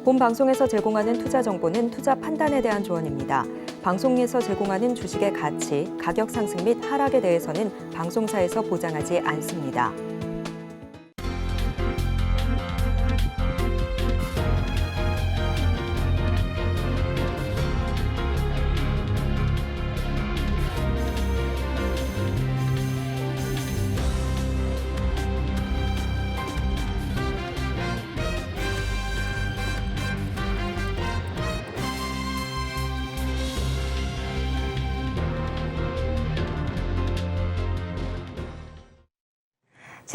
본 방송에서 제공하는 투자 정보는 투자 판단에 대한 조언입니다. 방송에서 제공하는 주식의 가치, 가격 상승 및 하락에 대해서는 방송사에서 보장하지 않습니다.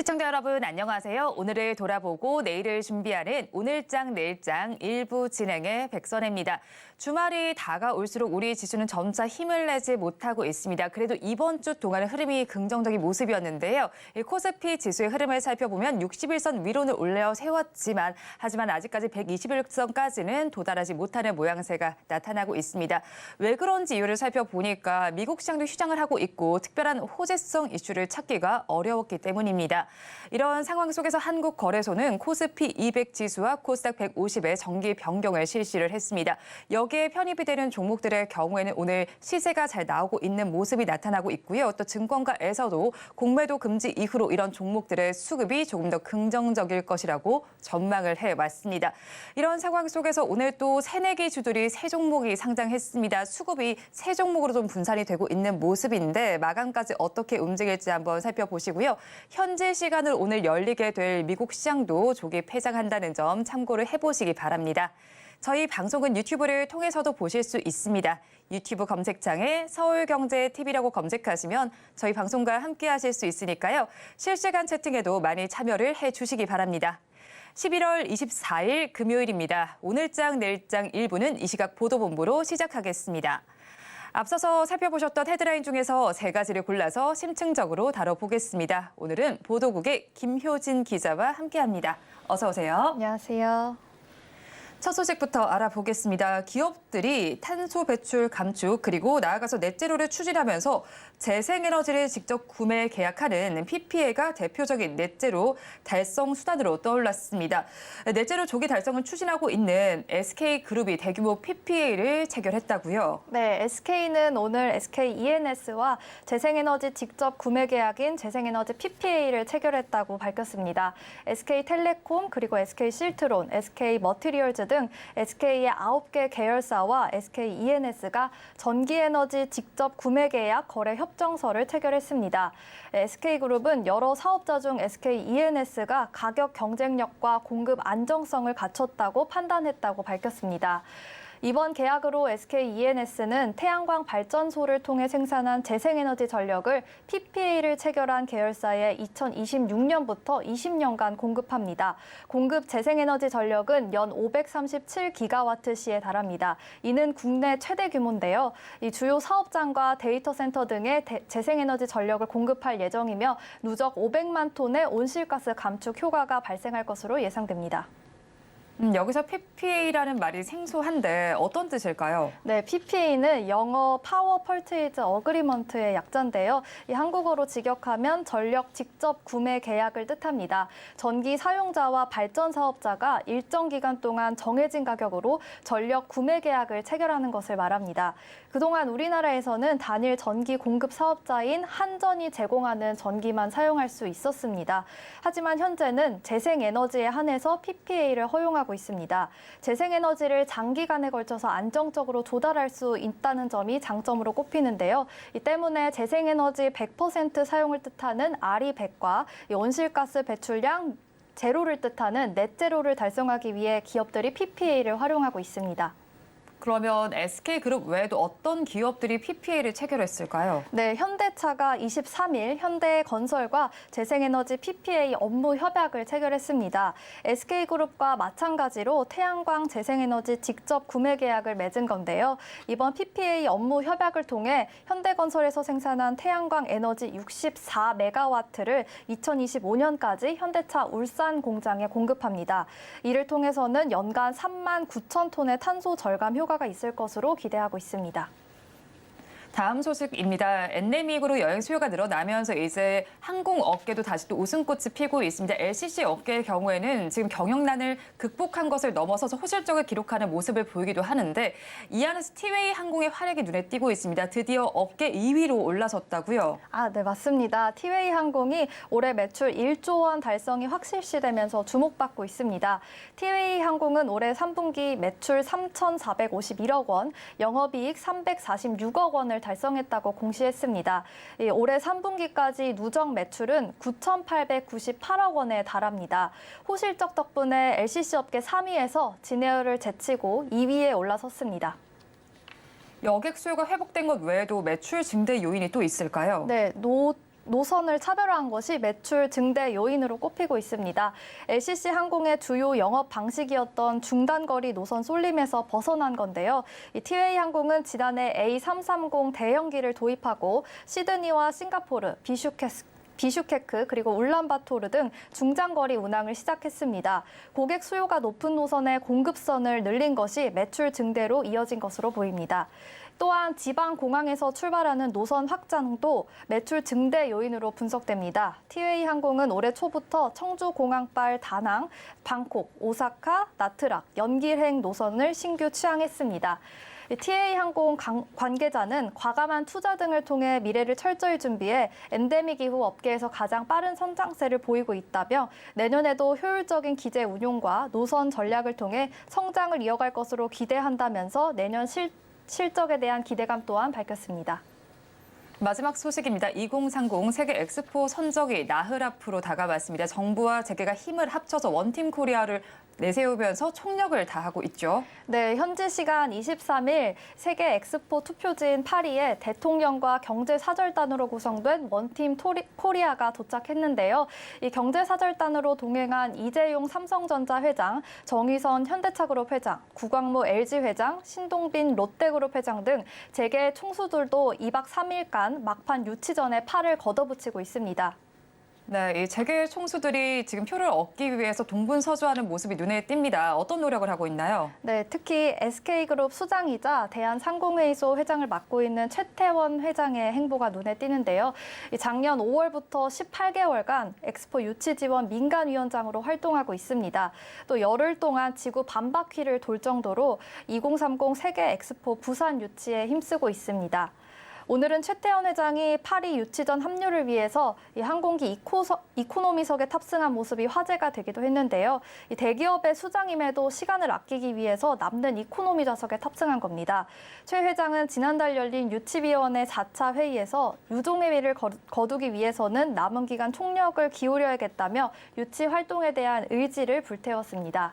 시청자 여러분 안녕하세요. 오늘을 돌아보고 내일을 준비하는 오늘장 내일장 1부 진행의 백선혜입니다. 주말이 다가올수록 우리 지수는 점차 힘을 내지 못하고 있습니다. 그래도 이번 주 동안의 흐름이 긍정적인 모습이었는데요. 이 코스피 지수의 흐름을 살펴보면 61선 위로는 올려 세웠지만 하지만 아직까지 121선까지는 도달하지 못하는 모양새가 나타나고 있습니다. 왜 그런지 이유를 살펴보니까 미국 시장도 휴장을 하고 있고 특별한 호재성 이슈를 찾기가 어려웠기 때문입니다. 이런 상황 속에서 한국거래소는 코스피 200 지수와 코스닥 150의 정기 변경을 실시를 했습니다. 여기에 편입이 되는 종목들의 경우에는 오늘 시세가 잘 나오고 있는 모습이 나타나고 있고요. 또 증권가에서도 공매도 금지 이후로 이런 종목들의 수급이 조금 더 긍정적일 것이라고 전망을 해왔습니다. 이런 상황 속에서 오늘 또 새내기 주들이 세 종목이 상장했습니다. 수급이 세 종목으로 좀 분산이 되고 있는 모습인데 마감까지 어떻게 움직일지 한번 살펴보시고요. 현재 시간을 오늘 열리게 될 미국 시장도 조기 폐장한다는 점 참고를 해보시기 바랍니다. 저희 방송은 유튜브를 통해서도 보실 수 있습니다. 유튜브 검색창에 서울경제TV라고 검색하시면 저희 방송과 함께 하실 수 있으니까요. 실시간 채팅에도 많이 참여를 해주시기 바랍니다. 11월 24일 금요일입니다. 오늘장 내일장 1부는 이 시각 보도본부로 시작하겠습니다. 앞서서 살펴보셨던 헤드라인 중에서 세 가지를 골라서 심층적으로 다뤄보겠습니다. 오늘은 보도국의 김효진 기자와 함께합니다. 어서 오세요. 안녕하세요. 첫 소식부터 알아보겠습니다. 기업들이 탄소 배출 감축 그리고 나아가서 넷제로를 추진하면서 재생에너지를 직접 구매 계약하는 PPA가 대표적인 넷제로 달성 수단으로 떠올랐습니다. 넷제로 조기 달성을 추진하고 있는 SK그룹이 대규모 PPA를 체결했다고요? 네, SK는 오늘 SK E&S와 재생에너지 직접 구매 계약인 재생에너지 PPA를 체결했다고 밝혔습니다. SK텔레콤 그리고 SK실트론, SK머티리얼즈 등 SK의 9개 계열사와 SK E&S가 전기에너지 직접 구매 계약 거래 협정서를 체결했습니다. SK그룹은 여러 사업자 중 SK E&S가 가격 경쟁력과 공급 안정성을 갖췄다고 판단했다고 밝혔습니다. 이번 계약으로 SK E&S는 태양광 발전소를 통해 생산한 재생에너지 전력을 PPA를 체결한 계열사에 2026년부터 20년간 공급합니다. 공급 재생에너지 전력은 연 537기가와트시에 달합니다. 이는 국내 최대 규모인데요. 이 주요 사업장과 데이터 센터 등의 재생에너지 전력을 공급할 예정이며 누적 500만 톤의 온실가스 감축 효과가 발생할 것으로 예상됩니다. 여기서 PPA라는 말이 생소한데 어떤 뜻일까요? 네, PPA는 영어 파워 퍼체이즈 어그리먼트의 약자인데요. 이 한국어로 직역하면 전력 직접 구매 계약을 뜻합니다. 전기 사용자와 발전 사업자가 일정 기간 동안 정해진 가격으로 전력 구매 계약을 체결하는 것을 말합니다. 그동안 우리나라에서는 단일 전기 공급 사업자인 한전이 제공하는 전기만 사용할 수 있었습니다. 하지만 현재는 재생에너지에 한해서 PPA를 허용하고 있습니다. 재생에너지를 장기간에 걸쳐서 안정적으로 조달할 수 있다는 점이 장점으로 꼽히는데요. 이 때문에 재생에너지 100% 사용을 뜻하는 RE100과 온실가스 배출량 제로를 뜻하는 넷제로를 달성하기 위해 기업들이 PPA를 활용하고 있습니다. 그러면 SK그룹 외에도 어떤 기업들이 PPA를 체결했을까요? 네, 현대차가 23일 현대건설과 재생에너지 PPA 업무 협약을 체결했습니다. SK그룹과 마찬가지로 태양광 재생에너지 직접 구매 계약을 맺은 건데요. 이번 PPA 업무 협약을 통해 현대건설에서 생산한 태양광 에너지 64메가와트를 2025년까지 현대차 울산 공장에 공급합니다. 이를 통해서는 연간 3만 9천 톤의 탄소 절감 효과가 있을 것으로 기대하고 있습니다. 다음 소식입니다. 엔데믹으로 여행 수요가 늘어나면서 이제 항공 업계도 다시 또 웃음꽃이 피고 있습니다. LCC 업계의 경우에는 지금 경영난을 극복한 것을 넘어서서 호실적을 기록하는 모습을 보이기도 하는데 이 안에서 티웨이 항공의 활약이 눈에 띄고 있습니다. 드디어 업계 2위로 올라섰다고요? 네, 맞습니다. 티웨이 항공이 올해 매출 1조 원 달성이 확실시되면서 주목받고 있습니다. 티웨이 항공은 올해 3분기 매출 3,451억 원, 영업이익 346억 원을 달성했다고 공시했습니다. 올해 3분기까지 누적 매출은 9,898억 원에 달합니다. 호실적 덕분에 LCC 업계 3위에서 진에어를 제치고 2위에 올라섰습니다. 여객 수요가 회복된 것 외에도 매출 증대 요인이 또 있을까요? 네, 노선을 차별화한 것이 매출 증대 요인으로 꼽히고 있습니다. LCC 항공의 주요 영업 방식이었던 중단거리 노선 쏠림에서 벗어난 건데요. 이 티웨이 항공은 지난해 A330 대형기를 도입하고 시드니와 싱가포르, 비슈케크 그리고 울란바토르 등 중장거리 운항을 시작했습니다. 고객 수요가 높은 노선의 공급선을 늘린 것이 매출 증대로 이어진 것으로 보입니다. 또한 지방 공항에서 출발하는 노선 확장도 매출 증대 요인으로 분석됩니다. 티웨이 항공은 올해 초부터 청주 공항발 다낭, 방콕, 오사카, 나트락, 연길행 노선을 신규 취항했습니다. 티웨이 항공 관계자는 과감한 투자 등을 통해 미래를 철저히 준비해 엔데믹 이후 업계에서 가장 빠른 성장세를 보이고 있다며 내년에도 효율적인 기재 운용과 노선 전략을 통해 성장을 이어갈 것으로 기대한다면서 내년 실적에 대한 기대감 또한 밝혔습니다. 마지막 소식입니다. 2030 세계 엑스포 선적이 나흘 앞으로 다가왔습니다. 정부와 재계가 힘을 합쳐서 원팀 코리아를 내세우면서 총력을 다하고 있죠. 네, 현지 시간 23일 세계 엑스포 투표지인 파리에 대통령과 경제사절단으로 구성된 원팀 코리아가 도착했는데요. 이 경제사절단으로 동행한 이재용 삼성전자 회장, 정의선 현대차그룹 회장, 구광모 LG 회장, 신동빈 롯데그룹 회장 등 재계 총수들도 2박 3일간 막판 유치전에 팔을 걷어붙이고 있습니다. 네, 이 재계 총수들이 지금 표를 얻기 위해서 동분서주하는 모습이 눈에 띕니다. 어떤 노력을 하고 있나요? 네, 특히 SK그룹 수장이자 대한상공회의소 회장을 맡고 있는 최태원 회장의 행보가 눈에 띄는데요. 작년 5월부터 18개월간 엑스포 유치 지원 민간위원장으로 활동하고 있습니다. 또 열흘 동안 지구 반바퀴를 돌 정도로 2030 세계 엑스포 부산 유치에 힘쓰고 있습니다. 오늘은 최태원 회장이 파리 유치전 합류를 위해서 이 항공기 이코노미석에 탑승한 모습이 화제가 되기도 했는데요. 이 대기업의 수장임에도 시간을 아끼기 위해서 남는 이코노미 좌석에 탑승한 겁니다. 최 회장은 지난달 열린 유치위원회 4차 회의에서 유종의미를 거두기 위해서는 남은 기간 총력을 기울여야겠다며 유치 활동에 대한 의지를 불태웠습니다.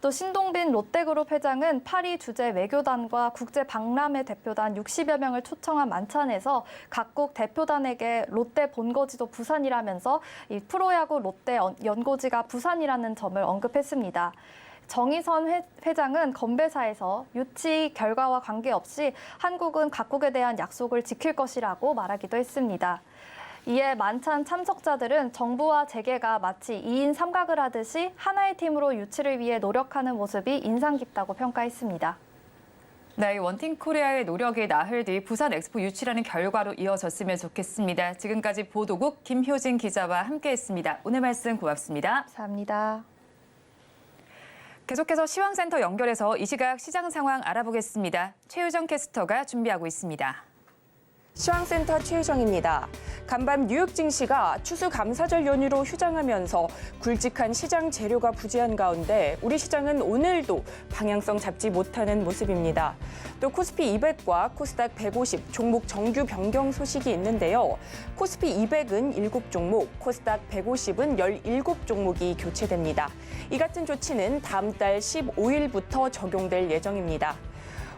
또 신동빈 롯데그룹 회장은 파리 주재 외교단과 국제 박람회 대표단 60여 명을 초청한 만찬에서 각국 대표단에게 롯데 본거지도 부산이라면서 이 프로야구 롯데 연고지가 부산이라는 점을 언급했습니다. 정의선 회장은 건배사에서 유치 결과와 관계없이 한국은 각국에 대한 약속을 지킬 것이라고 말하기도 했습니다. 이에 만찬 참석자들은 정부와 재계가 마치 2인 삼각을 하듯이 하나의 팀으로 유치를 위해 노력하는 모습이 인상 깊다고 평가했습니다. 네, 원팀 코리아의 노력이 나흘 뒤 부산 엑스포 유치라는 결과로 이어졌으면 좋겠습니다. 지금까지 보도국 김효진 기자와 함께했습니다. 오늘 말씀 고맙습니다. 감사합니다. 계속해서 시황센터 연결해서 이 시각 시장 상황 알아보겠습니다. 최유정 캐스터가 준비하고 있습니다. 시황센터 최유정입니다. 간밤 뉴욕 증시가 추수감사절 연휴로 휴장하면서 굵직한 시장 재료가 부재한 가운데 우리 시장은 오늘도 방향성 잡지 못하는 모습입니다. 또 코스피 200과 코스닥 150 종목 정규 변경 소식이 있는데요. 코스피 200은 7종목, 코스닥 150은 17종목이 교체됩니다. 이 같은 조치는 다음 달 15일부터 적용될 예정입니다.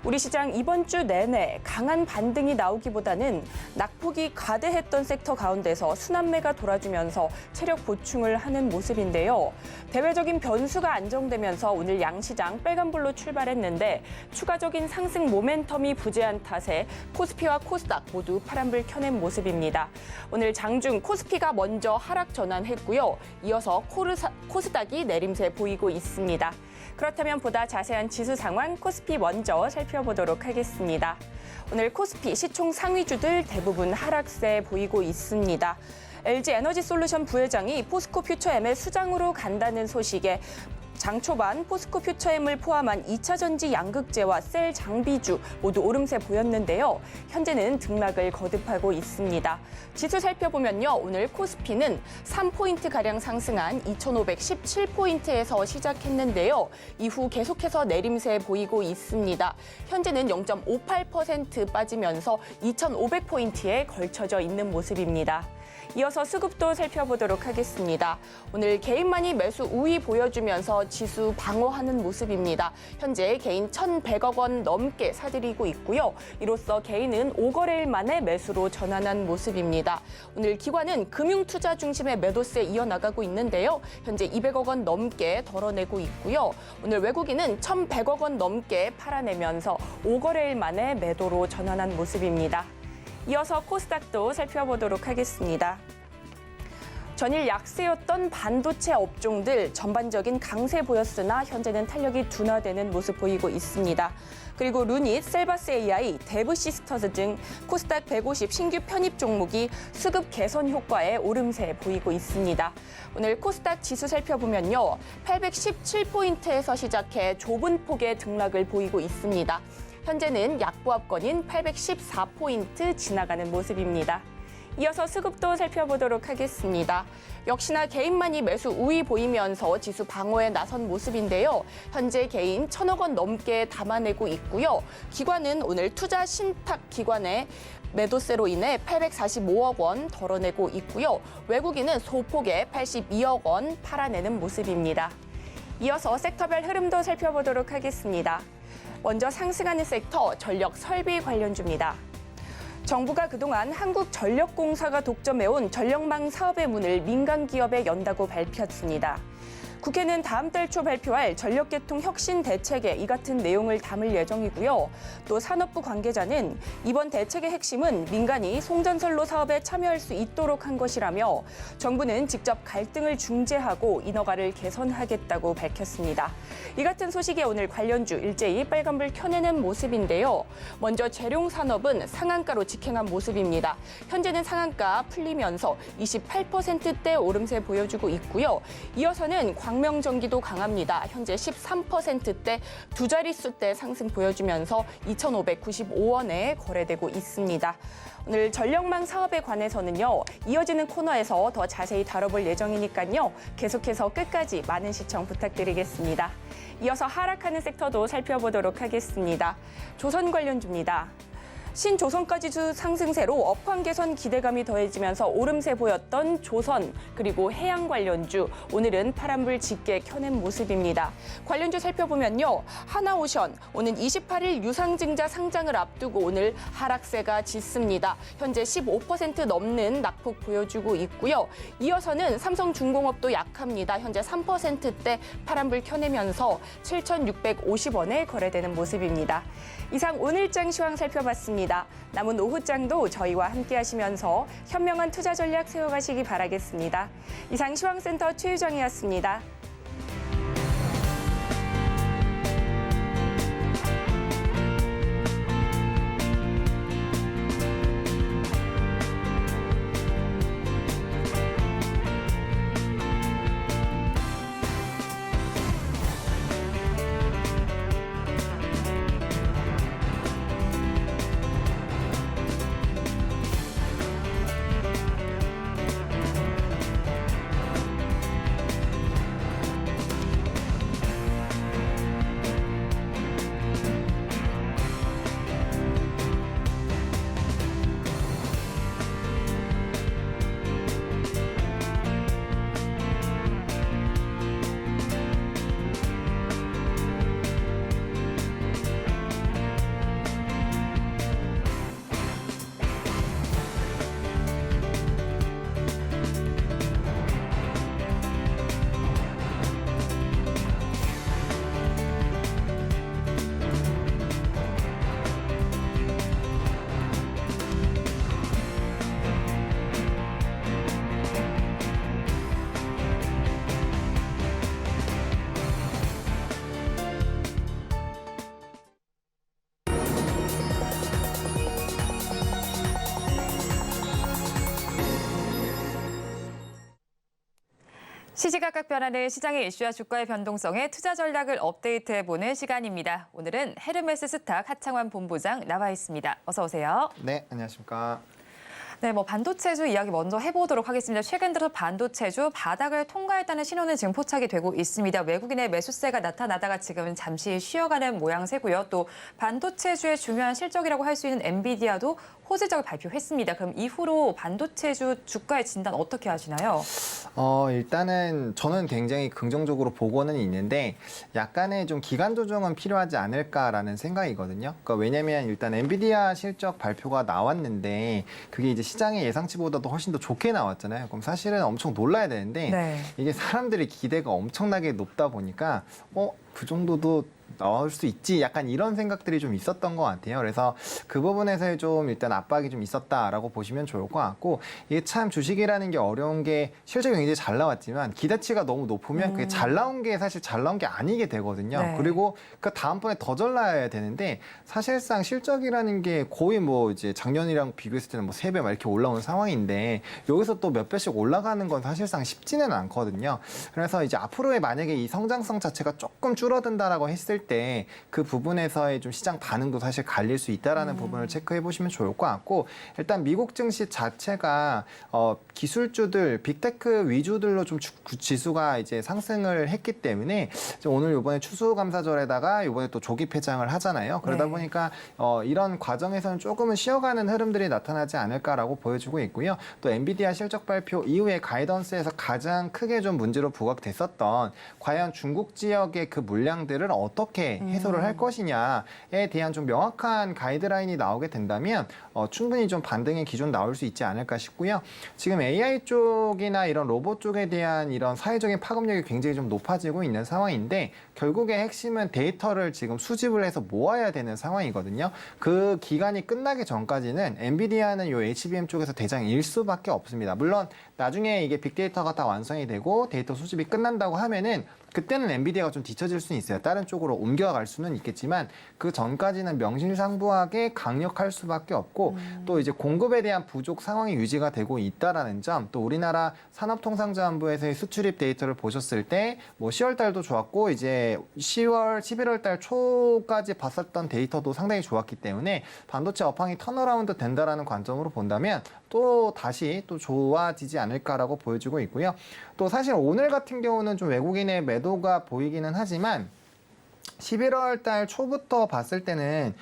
우리 시장 이번 주 내내 강한 반등이 나오기보다는 낙폭이 과대했던 섹터 가운데서 순환매가 돌아주면서 체력 보충을 하는 모습인데요. 대외적인 변수가 안정되면서 오늘 양시장 빨간불로 출발했는데 추가적인 상승 모멘텀이 부재한 탓에 코스피와 코스닥 모두 파란불 켜낸 모습입니다. 오늘 장중 코스피가 먼저 하락 전환했고요. 이어서 코스닥이 내림세 보이고 있습니다. 그렇다면 보다 자세한 지수 상황 코스피 먼저 살펴보도록 하겠습니다. 오늘 코스피 시총 상위주들 대부분 하락세 보이고 있습니다. LG에너지솔루션 부회장이 포스코 퓨처엠의 수장으로 간다는 소식에 장 초반 포스코 퓨처엠을 포함한 2차 전지 양극재와 셀 장비주 모두 오름세 보였는데요. 현재는 등락을 거듭하고 있습니다. 지수 살펴보면요. 오늘 코스피는 3포인트가량 상승한 2,517포인트에서 시작했는데요. 이후 계속해서 내림세 보이고 있습니다. 현재는 0.58% 빠지면서 2,500포인트에 걸쳐져 있는 모습입니다. 이어서 수급도 살펴보도록 하겠습니다. 오늘 개인만이 매수 우위 보여주면서 지수 방어하는 모습입니다. 현재 개인 1,100억 원 넘게 사들이고 있고요. 이로써 개인은 5거래일 만에 매수로 전환한 모습입니다. 오늘 기관은 금융투자 중심의 매도세 이어나가고 있는데요. 현재 200억 원 넘게 덜어내고 있고요. 오늘 외국인은 1,100억 원 넘게 팔아내면서 5거래일 만에 매도로 전환한 모습입니다. 이어서 코스닥도 살펴보도록 하겠습니다. 전일 약세였던 반도체 업종들 전반적인 강세 보였으나 현재는 탄력이 둔화되는 모습 보이고 있습니다. 그리고 루닛, 셀바스 AI, 데브시스터즈 등 코스닥 150 신규 편입 종목이 수급 개선 효과에 오름세 보이고 있습니다. 오늘 코스닥 지수 살펴보면요. 817포인트에서 시작해 좁은 폭의 등락을 보이고 있습니다. 현재는 약보합권인 814포인트 지나가는 모습입니다. 이어서 수급도 살펴보도록 하겠습니다. 역시나 개인만이 매수 우위 보이면서 지수 방어에 나선 모습인데요. 현재 개인 1,000억 원 넘게 담아내고 있고요. 기관은 오늘 투자 신탁 기관의 매도세로 인해 845억 원 덜어내고 있고요. 외국인은 소폭의 82억 원 팔아내는 모습입니다. 이어서 섹터별 흐름도 살펴보도록 하겠습니다. 먼저 상승하는 섹터 전력 설비 관련주입니다. 정부가 그동안 한국전력공사가 독점해온 전력망 사업의 문을 민간 기업에 연다고 밝혔습니다. 국회는 다음 달 초 발표할 전력계통 혁신 대책에 이 같은 내용을 담을 예정이고요. 또 산업부 관계자는 이번 대책의 핵심은 민간이 송전선로 사업에 참여할 수 있도록 한 것이라며 정부는 직접 갈등을 중재하고 인허가를 개선하겠다고 밝혔습니다. 이 같은 소식에 오늘 관련주 일제히 빨간불 켜내는 모습인데요. 먼저 재룡산업은 상한가로 직행한 모습입니다. 현재는 상한가 풀리면서 28%대 오름세 보여주고 있고요. 이어서는 광명전기도 강합니다. 현재 13%대 두 자릿수대 상승 보여주면서 2,595원에 거래되고 있습니다. 오늘 전력망 사업에 관해서는요. 이어지는 코너에서 더 자세히 다뤄볼 예정이니까요. 계속해서 끝까지 많은 시청 부탁드리겠습니다. 이어서 하락하는 섹터도 살펴보도록 하겠습니다. 조선 관련주입니다. 신조선까지주 상승세로 업황 개선 기대감이 더해지면서 오름세 보였던 조선 그리고 해양 관련주 오늘은 파란불 짙게 켜낸 모습입니다. 관련주 살펴보면요. 하나오션 오는 28일 유상증자 상장을 앞두고 오늘 하락세가 짙습니다. 현재 15% 넘는 낙폭 보여주고 있고요. 이어서는 삼성중공업도 약합니다. 현재 3%대 파란불 켜내면서 7,650원에 거래되는 모습입니다. 이상 오늘장 시황 살펴봤습니다. 남은 오후장도 저희와 함께 하시면서 현명한 투자 전략 세워가시기 바라겠습니다. 이상 시황센터 최유정이었습니다. 시시각각 변하는 시장의 이슈와 주가의 변동성에 투자 전략을 업데이트해보는 시간입니다. 오늘은 헤르메스 스탁 하창환 본부장 나와 있습니다. 어서 오세요. 네, 안녕하십니까. 네, 반도체주 이야기 먼저 해보도록 하겠습니다. 최근 들어 반도체주 바닥을 통과했다는 신호는 지금 포착이 되고 있습니다. 외국인의 매수세가 나타나다가 지금은 잠시 쉬어가는 모양새고요. 또 반도체주의 중요한 실적이라고 할 수 있는 엔비디아도 호재적을 발표했습니다. 그럼 이후로 반도체주 주가의 진단 어떻게 하시나요? 일단은 저는 굉장히 긍정적으로 보고는 있는데 약간의 좀 기간 조정은 필요하지 않을까라는 생각이거든요. 그러니까 왜냐면 일단 엔비디아 실적 발표가 나왔는데 그게 이제 시장의 예상치보다도 훨씬 더 좋게 나왔잖아요. 그럼 사실은 엄청 놀라야 되는데 네. 이게 사람들의 기대가 엄청나게 높다 보니까 그 정도도 나올 수 있지 약간 이런 생각들이 좀 있었던 것 같아요. 그래서 그 부분에서 좀 일단 압박이 좀 있었다라고 보시면 좋을 것 같고 이게 참 주식이라는 게 어려운 게 실적이 굉장히 잘 나왔지만 기대치가 너무 높으면 그게 잘 나온 게 사실 잘 나온 게 아니게 되거든요. 네. 그리고 그 다음번에 더 잘 나야 되는데 사실상 실적이라는 게 거의 이제 작년이랑 비교했을 때는 3배 막 이렇게 올라오는 상황인데 여기서 또 몇 배씩 올라가는 건 사실상 쉽지는 않거든요. 그래서 이제 앞으로의 만약에 이 성장성 자체가 조금 줄어든다라고 했을 때 그 부분에서의 좀 시장 반응도 사실 갈릴 수 있다라는 부분을 체크해 보시면 좋을 것 같고 일단 미국 증시 자체가 기술주들 빅테크 위주들로 좀 지수가 이제 상승을 했기 때문에 오늘 이번에 추수감사절에다가 이번에 또 조기 폐장을 하잖아요. 그러다 네. 보니까 이런 과정에서는 조금은 쉬어가는 흐름들이 나타나지 않을까라고 보여지고 있고요. 또 엔비디아 실적 발표 이후에 가이던스에서 가장 크게 좀 문제로 부각됐었던 과연 중국 지역의 그 물량들을 어떻게 해소를 할 것이냐에 대한 좀 명확한 가이드라인이 나오게 된다면 충분히 좀 반등의 기준 나올 수 있지 않을까 싶고요. 지금 AI 쪽이나 이런 로봇 쪽에 대한 이런 사회적인 파급력이 굉장히 좀 높아지고 있는 상황인데 결국에 핵심은 데이터를 지금 수집을 해서 모아야 되는 상황이거든요. 그 기간이 끝나기 전까지는 엔비디아는 요 HBM 쪽에서 대장일 수밖에 없습니다. 물론 나중에 이게 빅데이터가 다 완성이 되고 데이터 수집이 끝난다고 하면은 그때는 엔비디아가 좀 뒤처질 수는 있어요. 다른 쪽으로 옮겨갈 수는 있겠지만 그 전까지는 명실상부하게 강력할 수밖에 없고 또 이제 공급에 대한 부족 상황이 유지가 되고 있다라는 점, 또 우리나라 산업통상자원부에서의 수출입 데이터를 보셨을 때 10월 달도 좋았고 이제 10월, 11월 달 초까지 봤었던 데이터도 상당히 좋았기 때문에 반도체 업황이 턴어라운드 된다라는 관점으로 본다면 또 다시 또 좋아지지 않을까라고 보여지고 있고요. 또 사실 오늘 같은 경우는 좀 외국인의 매도가 보이기는 하지만 11월 달 초부터 봤을 때는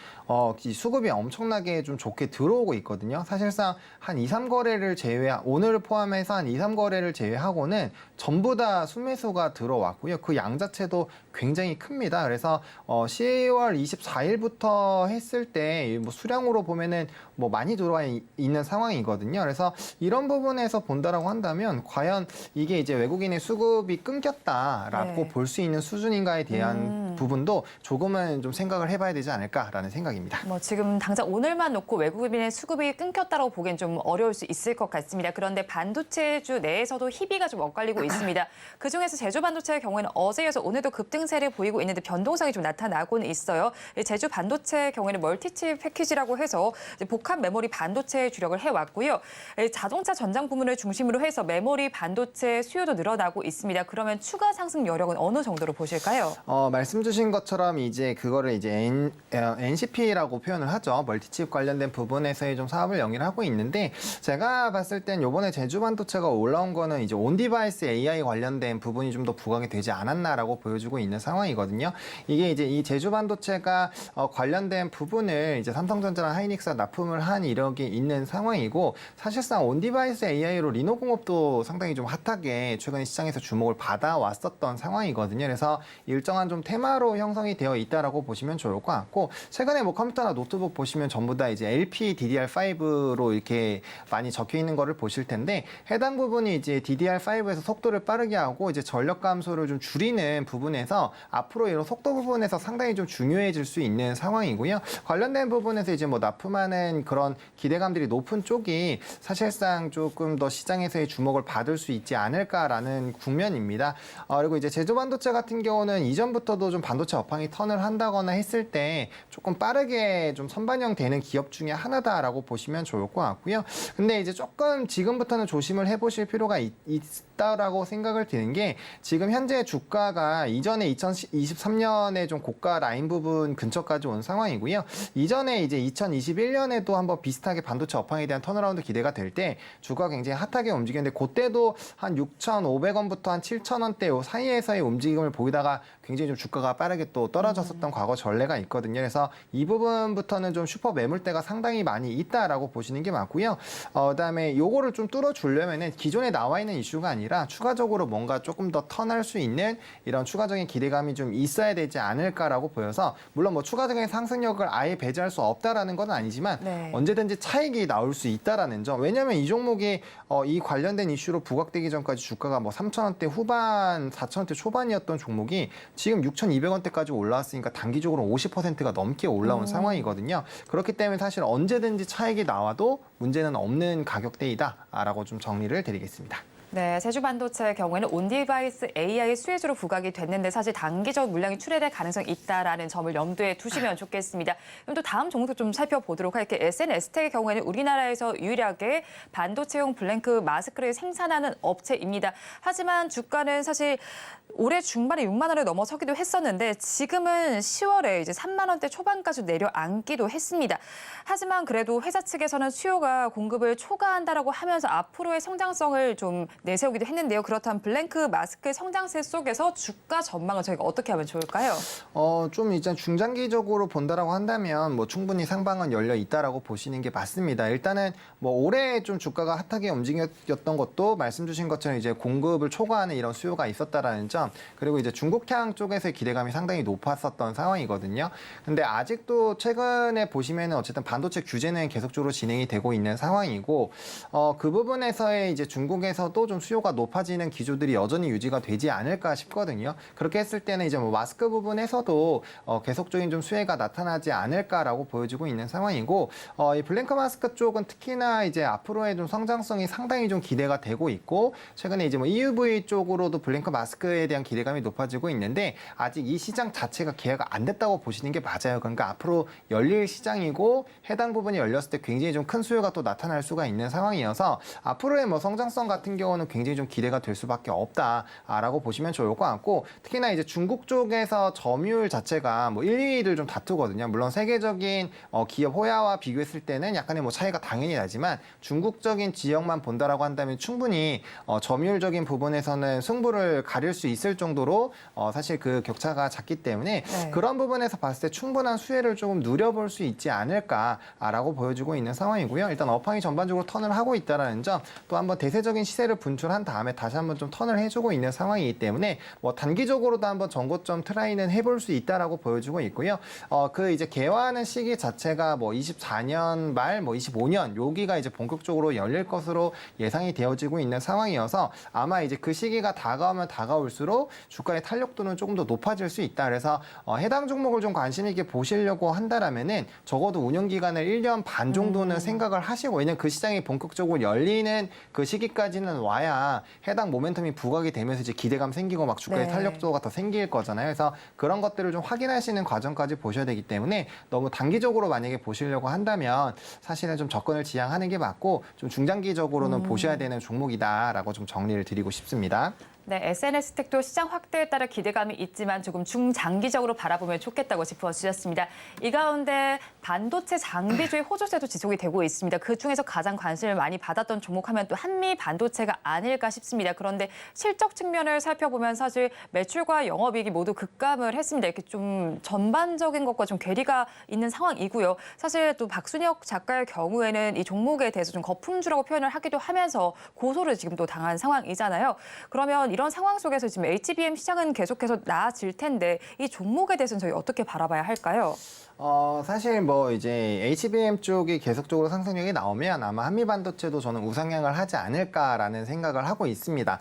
이 수급이 엄청나게 좀 좋게 들어오고 있거든요. 사실상 한 2, 3거래를 오늘을 포함해서 한 2, 3거래를 제외하고는 전부 다 순매수가 들어왔고요. 그 양 자체도 굉장히 큽니다. 그래서 10월 24일부터 했을 때 수량으로 보면은 많이 들어와 있는 상황이거든요. 그래서 이런 부분에서 본다라고 한다면 과연 이게 이제 외국인의 수급이 끊겼다라고 네. 볼 수 있는 수준인가에 대한 부분도 조금은 좀 생각을 해봐야 되지 않을까라는 생각입니다. 지금 당장 오늘만 놓고 외국인의 수급이 끊겼다고 보기엔 좀 어려울 수 있을 것 같습니다. 그런데 반도체주 내에서도 희비가 좀 엇갈리고 있습니다. 그중에서 제주 반도체의 경우에는 어제에서 오늘도 급등세를 보이고 있는데 변동성이 좀 나타나고는 있어요. 제주 반도체의 경우에는 멀티칩 패키지라고 해서 이제 복합 메모리 반도체에 주력을 해왔고요. 자동차 전장 부문을 중심으로 해서 메모리 반도체 수요도 늘어나고 있습니다. 그러면 추가 상승 여력은 어느 정도로 보실까요? 말씀 주신 것처럼 이제 그거를 이제 NCP라고 표현을 하죠. 멀티칩 관련된 부분에서의 좀 사업을 영위를 하고 있는데 제가 봤을 땐 이번에 제주 반도체가 올라온 거는 이제 온디바이스 AI 관련된 부분이 좀 더 부각이 되지 않았나라고 보여주고 있는 상황이거든요. 이게 이제 이 제주 반도체가 관련된 부분을 이제 삼성전자랑 하이닉스가 납품을 한 이력이 있는 상황이고 사실상 온디바이스 AI로 리노공업도 상당히 좀 핫하게 최근에 시장에서 주목을 받아왔었던 상황이거든요. 그래서 일정한 좀 테마로 형성이 되어 있다라고 보시면 좋을 것 같고 최근에 컴퓨터나 노트북 보시면 전부 다 이제 LPDDR5로 이렇게 많이 적혀 있는 거를 보실 텐데 해당 부분이 이제 DDR5에서 속도를 빠르게 하고 이제 전력 감소를 좀 줄이는 부분에서 앞으로 이런 속도 부분에서 상당히 좀 중요해질 수 있는 상황이고요. 관련된 부분에서 이제 납품하는 그런 기대감들이 높은 쪽이 사실상 조금 더 시장에서의 주목을 받을 수 있지 않을까라는 국면입니다. 그리고 이제 제주 반도체 같은 경우는 이전부터도 좀 반도체 반도체 업황이 턴을 한다거나 했을 때 조금 빠르게 좀 선반영되는 기업 중에 하나다라고 보시면 좋을 것 같고요. 근데 이제 조금 지금부터는 조심을 해보실 필요가 있다라고 생각을 드는 게 지금 현재 주가가 이전에 2023년에 좀 고가 라인 부분 근처까지 온 상황이고요. 이전에 이제 2021년에도 한번 비슷하게 반도체 업황에 대한 턴어라운드 기대가 될 때 주가가 굉장히 핫하게 움직였는데 그때도 한 6,500원부터 한 7,000원대 요 사이에서의 움직임을 보이다가 굉장히 좀 주가가 빠르게 또 떨어졌었던 과거 전례가 있거든요. 그래서 이 부분부터는 좀 슈퍼 매물대가 상당히 많이 있다라고 보시는 게 맞고요. 그다음에 요거를 좀 뚫어주려면은 기존에 나와 있는 이슈가 아니라 추가적으로 뭔가 조금 더 턴할 수 있는 이런 추가적인 기대감이 좀 있어야 되지 않을까라고 보여서 물론 뭐 추가적인 상승력을 아예 배제할 수 없다라는 건 아니지만 네. 언제든지 차익이 나올 수 있다라는 점. 왜냐하면 이 종목이 이 관련된 이슈로 부각되기 전까지 주가가 뭐 3,000원대 후반, 4,000원대 초반이었던 종목이 지금 6,200원대까지 올라왔으니까 단기적으로 50%가 넘게 올라온 상황이거든요. 그렇기 때문에 사실 언제든지 차익이 나와도 문제는 없는 가격대이다라고 좀 정리를 드리겠습니다. 네, 제주반도체의 경우에는 온디바이스 AI 수혜주로 부각이 됐는데 사실 단기적 물량이 출회될 가능성이 있다라는 점을 염두에 두시면 좋겠습니다. 그럼 또 다음 종목도 좀 살펴보도록 할게요. SNS텍의 경우에는 우리나라에서 유일하게 반도체용 블랭크 마스크를 생산하는 업체입니다. 하지만 주가는 사실 올해 중반에 6만 원을 넘어서기도 했었는데 지금은 10월에 이제 3만 원대 초반까지 내려앉기도 했습니다. 하지만 그래도 회사 측에서는 수요가 공급을 초과한다라고 하면서 앞으로의 성장성을 좀 내세우기도 했는데요. 그렇다면 블랭크 마스크의 성장세 속에서 주가 전망을 저희가 어떻게 하면 좋을까요? 좀 이제 중장기적으로 본다라고 한다면 뭐 충분히 상방은 열려 있다라고 보시는 게 맞습니다. 일단은 뭐 올해 좀 주가가 핫하게 움직였던 것도 말씀 주신 것처럼 이제 공급을 초과하는 이런 수요가 있었다라는 점, 그리고 이제 중국향 쪽에서의 기대감이 상당히 높았었던 상황이거든요. 근데 아직도 최근에 보시면은 어쨌든 반도체 규제는 계속적으로 진행이 되고 있는 상황이고, 그 부분에서의 이제 중국에서도 좀 수요가 높아지는 기조들이 여전히 유지가 되지 않을까 싶거든요. 그렇게 했을 때는 이제 뭐 마스크 부분에서도 계속적인 좀 수혜가 나타나지 않을까라고 보여지고 있는 상황이고, 이 블랭크 마스크 쪽은 특히나 이제 앞으로의 좀 성장성이 상당히 좀 기대가 되고 있고, 최근에 이제 뭐 EUV 쪽으로도 블랭크 마스크에 대한 기대감이 높아지고 있는데 아직 이 시장 자체가 개화가 안 됐다고 보시는 게 맞아요. 그러니까 앞으로 열릴 시장이고 해당 부분이 열렸을 때 굉장히 좀 큰 수요가 또 나타날 수가 있는 상황이어서 앞으로의 뭐 성장성 같은 경우는 굉장히 좀 기대가 될 수밖에 없다라고 보시면 좋을 것 같고, 특히나 이제 중국 쪽에서 점유율 자체가 뭐 1, 2위를 좀 다투거든요. 물론 세계적인 기업 호야와 비교했을 때는 약간의 뭐 차이가 당연히 나지만 중국적인 지역만 본다라고 한다면 충분히 점유율적인 부분에서는 승부를 가릴 수 있을 정도로 사실 그 격차가 작기 때문에 네. 그런 부분에서 봤을 때 충분한 수혜를 조금 누려볼 수 있지 않을까라고 보여지고 있는 상황이고요. 일단 업황이 전반적으로 턴을 하고 있다는 점, 또 한번 대세적인 시세를 분출한 다음에 다시 한번 좀 턴을 해주고 있는 상황이기 때문에 뭐 단기적으로도 한번 전고점 트라이는 해볼 수 있다라고 보여지고 있고요. 그 이제 개화하는 시기 자체가 뭐 24년 말, 뭐 25년 여기가 이제 본격적으로 열릴 것으로 예상이 되어지고 있는 상황이어서 아마 이제 그 시기가 다가오면 다가올수록 주가의 탄력도는 조금 더 높아질 수 있다. 그래서 해당 종목을 좀 관심 있게 보시려고 한다라면은 적어도 운영 기간을 1년 반 정도는 생각을 하시고, 왜냐면 그 시장이 본격적으로 열리는 그 시기까지는 와야 해당 모멘텀이 부각이 되면서 이제 기대감 생기고 막 주가의 네. 탄력도가 더 생길 거잖아요. 그래서 그런 것들을 좀 확인하시는 과정까지 보셔야 되기 때문에 너무 단기적으로 만약에 보시려고 한다면 사실은 좀 접근을 지향하는 게 맞고, 좀 중장기적으로는 보셔야 되는 종목이다라고 좀 정리를 드리고 싶습니다. 네, SNS텍도 시장 확대에 따라 기대감이 있지만 조금 중장기적으로 바라보면 좋겠다고 짚어주셨습니다. 이 가운데 반도체 장비주의 호조세도 지속이 되고 있습니다. 그중에서 가장 관심을 많이 받았던 종목 하면 또 한미 반도체가 아닐까 싶습니다. 그런데 실적 측면을 살펴보면 사실 매출과 영업이익이 모두 급감을 했습니다. 이렇게 좀 전반적인 것과 좀 괴리가 있는 상황이고요. 사실 또 박순혁 작가의 경우에는 이 종목에 대해서 좀 거품주라고 표현을 하기도 하면서 고소를 지금 또 당한 상황이잖아요. 그러면 이런 상황 속에서 지금 HBM 시장은 계속해서 나아질 텐데 이 종목에 대해서는 저희 어떻게 바라봐야 할까요? 사실 뭐 이제 HBM 쪽이 계속적으로 상승력이 나오면 아마 한미반도체도 저는 우상향을 하지 않을까라는 생각을 하고 있습니다.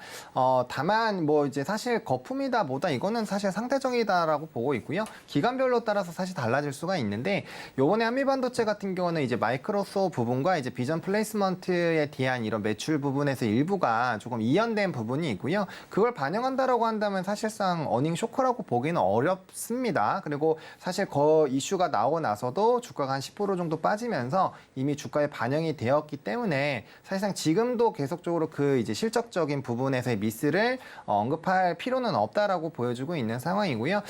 다만 뭐 이제 사실 거품이다 뭐다 이거는 사실 상대적이다라고 보고 있고요. 기간별로 따라서 사실 달라질 수가 있는데, 요번에 한미반도체 같은 경우는 이제 마이크로소 부분과 이제 비전 플레이스먼트에 대한 이런 매출 부분에서 일부가 조금 이연된 부분이 있고요. 그걸 반영한다라고 한다면 사실상 어닝 쇼크라고 보기는 어렵습니다. 그리고 사실 그 이슈가 나오고 나서도 주가가 한 10% 정도 빠지면서 이미 주가에 반영이 되었기 때문에 사실상 지금도 계속적으로 그 이제 실적적인 부분에서의 미스를 언급할 필요는 없다라고 보여주고 있는 상황이고요.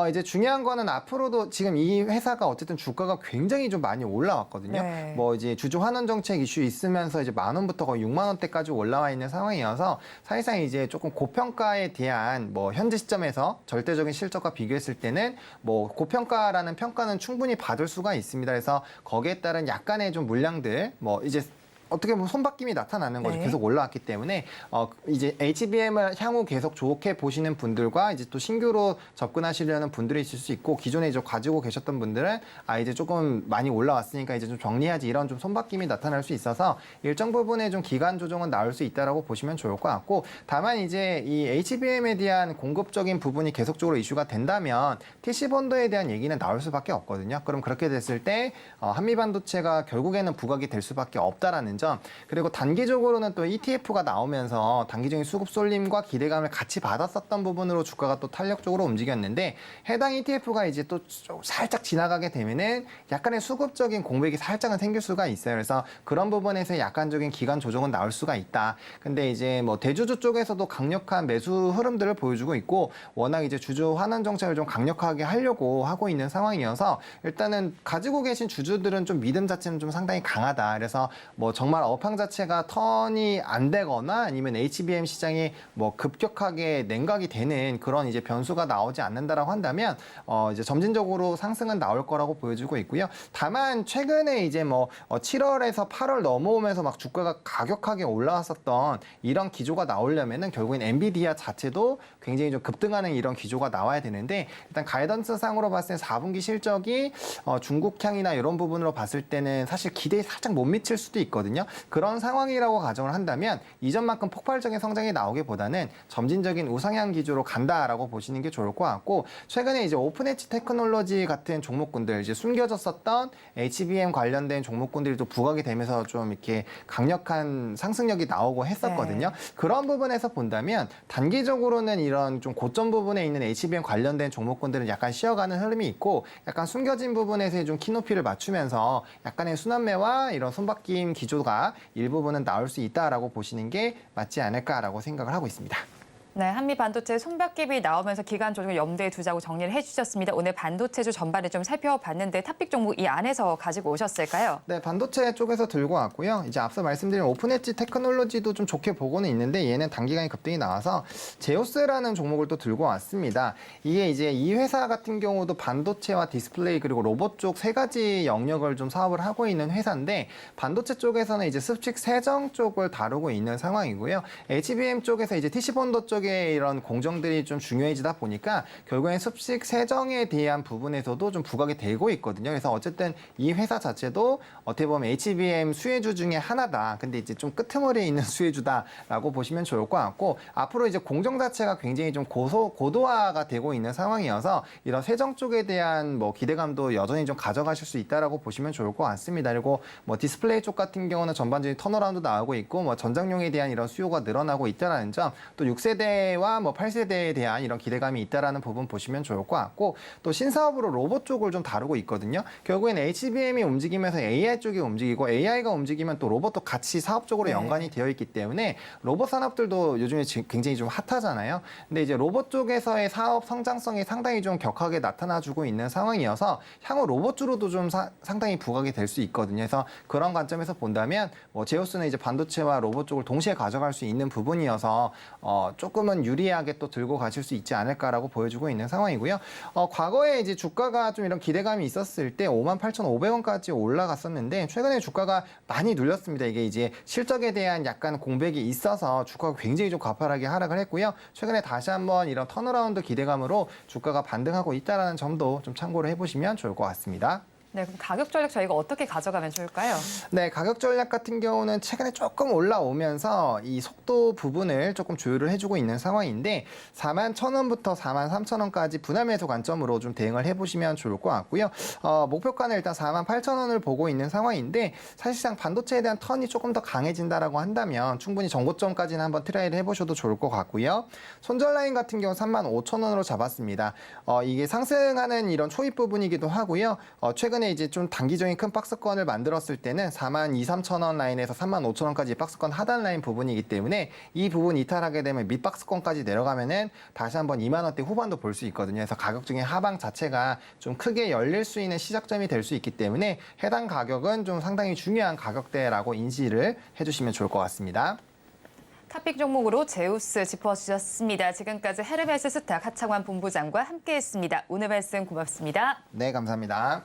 이제 중요한 거는 앞으로도 지금 이 회사가 어쨌든 주가가 굉장히 좀 많이 올라왔거든요. 네. 뭐 이제 주주 환원 정책 이슈 있으면서 이제 10,000원부터 거의 60,000원대까지 올라와 있는 상황이어서 사실상 이제 조금 고평가에 대한 뭐 현재 시점에서 절대적인 실적과 비교했을 때는 뭐 고평가라는 평가는 충분히 받을 수가 있습니다. 그래서 거기에 따른 약간의 좀 물량들 뭐 이제 어떻게 보면 손바뀜이 나타나는 거죠. 네. 계속 올라왔기 때문에 이제 HBM을 향후 계속 좋게 보시는 분들과 이제 또 신규로 접근하시려는 분들이 있을 수 있고 기존에 이제 가지고 계셨던 분들은 이제 조금 많이 올라왔으니까 이제 좀 정리하지 이런 좀 손바뀜이 나타날 수 있어서 일정 부분의 좀 기간 조정은 나올 수 있다라고 보시면 좋을 것 같고 다만 이제 이 HBM에 대한 공급적인 부분이 계속적으로 이슈가 된다면 TC 번더에 대한 얘기는 나올 수밖에 없거든요. 그럼 그렇게 됐을 때 한미 반도체가 결국에는 부각이 될 수밖에 없다라는 점. 그리고 단기적으로는 또 ETF가 나오면서 단기적인 수급 쏠림과 기대감을 같이 받았었던 부분으로 주가가 또 탄력적으로 움직였는데 해당 ETF가 이제 또 살짝 지나가게 되면은 약간의 수급적인 공백이 살짝은 생길 수가 있어요. 그래서 그런 부분에서 약간적인 기간 조정은 나올 수가 있다. 근데 이제 뭐 대주주 쪽에서도 강력한 매수 흐름들을 보여주고 있고 워낙 이제 주주 환원 정책을 좀 강력하게 하려고 하고 있는 상황이어서 일단은 가지고 계신 주주들은 좀 믿음 자체는 좀 상당히 강하다. 그래서 뭐 정말 업황 자체가 턴이 안 되거나 아니면 HBM 시장이 뭐 급격하게 냉각이 되는 그런 이제 변수가 나오지 않는다라고 한다면 이제 점진적으로 상승은 나올 거라고 보여지고 있고요. 다만 최근에 이제 뭐 7월에서 8월 넘어오면서 막 주가가 가격하게 올라왔었던 이런 기조가 나오려면은 결국엔 엔비디아 자체도 굉장히 좀 급등하는 이런 기조가 나와야 되는데 일단 가이던스 상으로 봤을 때 4분기 실적이 중국향이나 이런 부분으로 봤을 때는 사실 기대에 살짝 못 미칠 수도 있거든요. 그런 상황이라고 가정을 한다면 이전만큼 폭발적인 성장이 나오기보다는 점진적인 우상향 기조로 간다라고 보시는 게 좋을 것 같고 최근에 이제 오픈 엣지 테크놀로지 같은 종목군들 이제 숨겨졌었던 HBM 관련된 종목군들이 또 부각이 되면서 좀 이렇게 강력한 상승력이 나오고 했었거든요. 네. 그런 부분에서 본다면 단기적으로는 이런 좀 고점 부분에 있는 HBM 관련된 종목군들은 약간 쉬어가는 흐름이 있고 약간 숨겨진 부분에서 좀 키높이를 맞추면서 약간의 순환매와 이런 손바뀜 기조가 일부분은 나올 수 있다라고 보시는 게 맞지 않을까라고 생각을 하고 있습니다. 네, 한미 반도체 손바뀜이 나오면서 기간 조정을 염두에 두자고 정리를 해주셨습니다. 오늘 반도체주 전반을 좀 살펴봤는데 탑픽 종목 이 안에서 가지고 오셨을까요? 네, 반도체 쪽에서 들고 왔고요. 이제 앞서 말씀드린 오픈 엣지 테크놀로지도 좀 좋게 보고는 있는데 얘는 단기간에 급등이 나와서 제오스라는 종목을 또 들고 왔습니다. 이게 이제 이 회사 같은 경우도 반도체와 디스플레이 그리고 로봇 쪽 세 가지 영역을 좀 사업을 하고 있는 회사인데 반도체 쪽에서는 이제 습식 세정 쪽을 다루고 있는 상황이고요. HBM 쪽에서 이제 TC 본더 쪽에 이런 공정들이 좀 중요해지다 보니까 결국엔 습식 세정에 대한 부분에서도 좀 부각이 되고 있거든요. 그래서 어쨌든 이 회사 자체도 어떻게 보면 HBM 수혜주 중에 하나다. 근데 이제 좀 끄트머리에 있는 수혜주다라고 보시면 좋을 것 같고 앞으로 이제 공정 자체가 굉장히 좀 고도화가 되고 있는 상황이어서 이런 세정 쪽에 대한 뭐 기대감도 여전히 좀 가져가실 수 있다라고 보시면 좋을 것 같습니다. 그리고 뭐 디스플레이 쪽 같은 경우는 전반적인 턴어라운드 나오고 있고 뭐 전장용에 대한 이런 수요가 늘어나고 있다라는 점, 또 6세대와 뭐 8세대에 대한 이런 기대감이 있다라는 부분 보시면 좋을 것 같고 또 신사업으로 로봇 쪽을 좀 다루고 있거든요. 결국엔 HBM이 움직이면서 AI 쪽이 움직이고 AI가 움직이면 또 로봇도 같이 사업적으로 연관이 되어 있기 때문에 로봇 산업들도 요즘에 굉장히 좀 핫하잖아요. 근데 이제 로봇 쪽에서의 사업 성장성이 상당히 좀 격하게 나타나주고 있는 상황이어서 향후 로봇주로도 좀 상당히 부각이 될 수 있거든요. 그래서 그런 관점에서 본다면 뭐 제오스는 이제 반도체와 로봇 쪽을 동시에 가져갈 수 있는 부분이어서 조금은 유리하게 또 들고 가실 수 있지 않을까라고 보여주고 있는 상황이고요. 과거에 이제 주가가 좀 이런 기대감이 있었을 때 58,500원까지 올라갔었는데 최근에 주가가 많이 눌렸습니다. 이게 이제 실적에 대한 약간 공백이 있어서 주가가 굉장히 좀 가파르게 하락을 했고요. 최근에 다시 한번 이런 턴어라운드 기대감으로 주가가 반등하고 있다는 점도 좀 참고를 해보시면 좋을 것 같습니다. 네, 그럼 가격 전략 저희가 어떻게 가져가면 좋을까요? 네, 가격 전략 같은 경우는 최근에 조금 올라오면서 이 속도 부분을 조금 조율을 해주고 있는 상황인데 41,000원부터 43,000원까지 분할 매수 관점으로 좀 대응을 해보시면 좋을 것 같고요. 목표가는 일단 48,000원을 보고 있는 상황인데 사실상 반도체에 대한 턴이 조금 더 강해진다라고 한다면 충분히 정고점까지는 한번 트라이를 해보셔도 좋을 것 같고요. 손절 라인 같은 경우 35,000원으로 잡았습니다. 이게 상승하는 이런 초입 부분이기도 하고요. 최근에 이제 좀 단기적인 큰 박스권을 만들었을 때는 42,000-43,000원 라인에서 35,000원까지 박스권 하단 라인 부분이기 때문에 이 부분 이탈하게 되면 밑 박스권까지 내려가면은 다시 한번 2만 원대 후반도 볼 수 있거든요. 그래서 가격 중에 하방 자체가 좀 크게 열릴 수 있는 시작점이 될 수 있기 때문에 해당 가격은 좀 상당히 중요한 가격대라고 인지를 해주시면 좋을 것 같습니다. 탑픽 종목으로 제우스 짚어주셨습니다. 지금까지 헤르메스 스탁 하창환 본부장과 함께했습니다. 오늘 말씀 고맙습니다. 네, 감사합니다.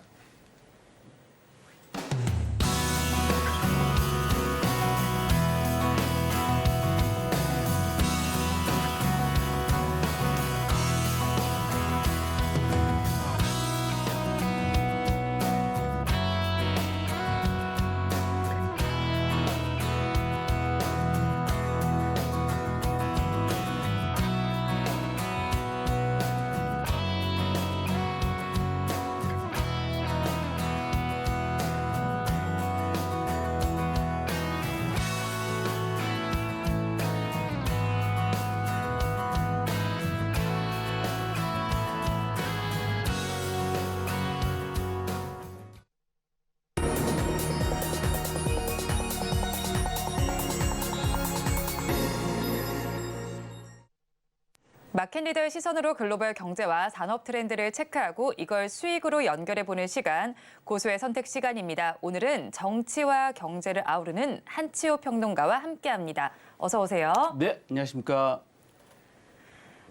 마켓 리더의 시선으로 글로벌 경제와 산업 트렌드를 체크하고 이걸 수익으로 연결해보는 시간, 고수의 선택 시간입니다. 오늘은 정치와 경제를 아우르는 한치호 평론가와 함께합니다. 어서 오세요. 네, 안녕하십니까.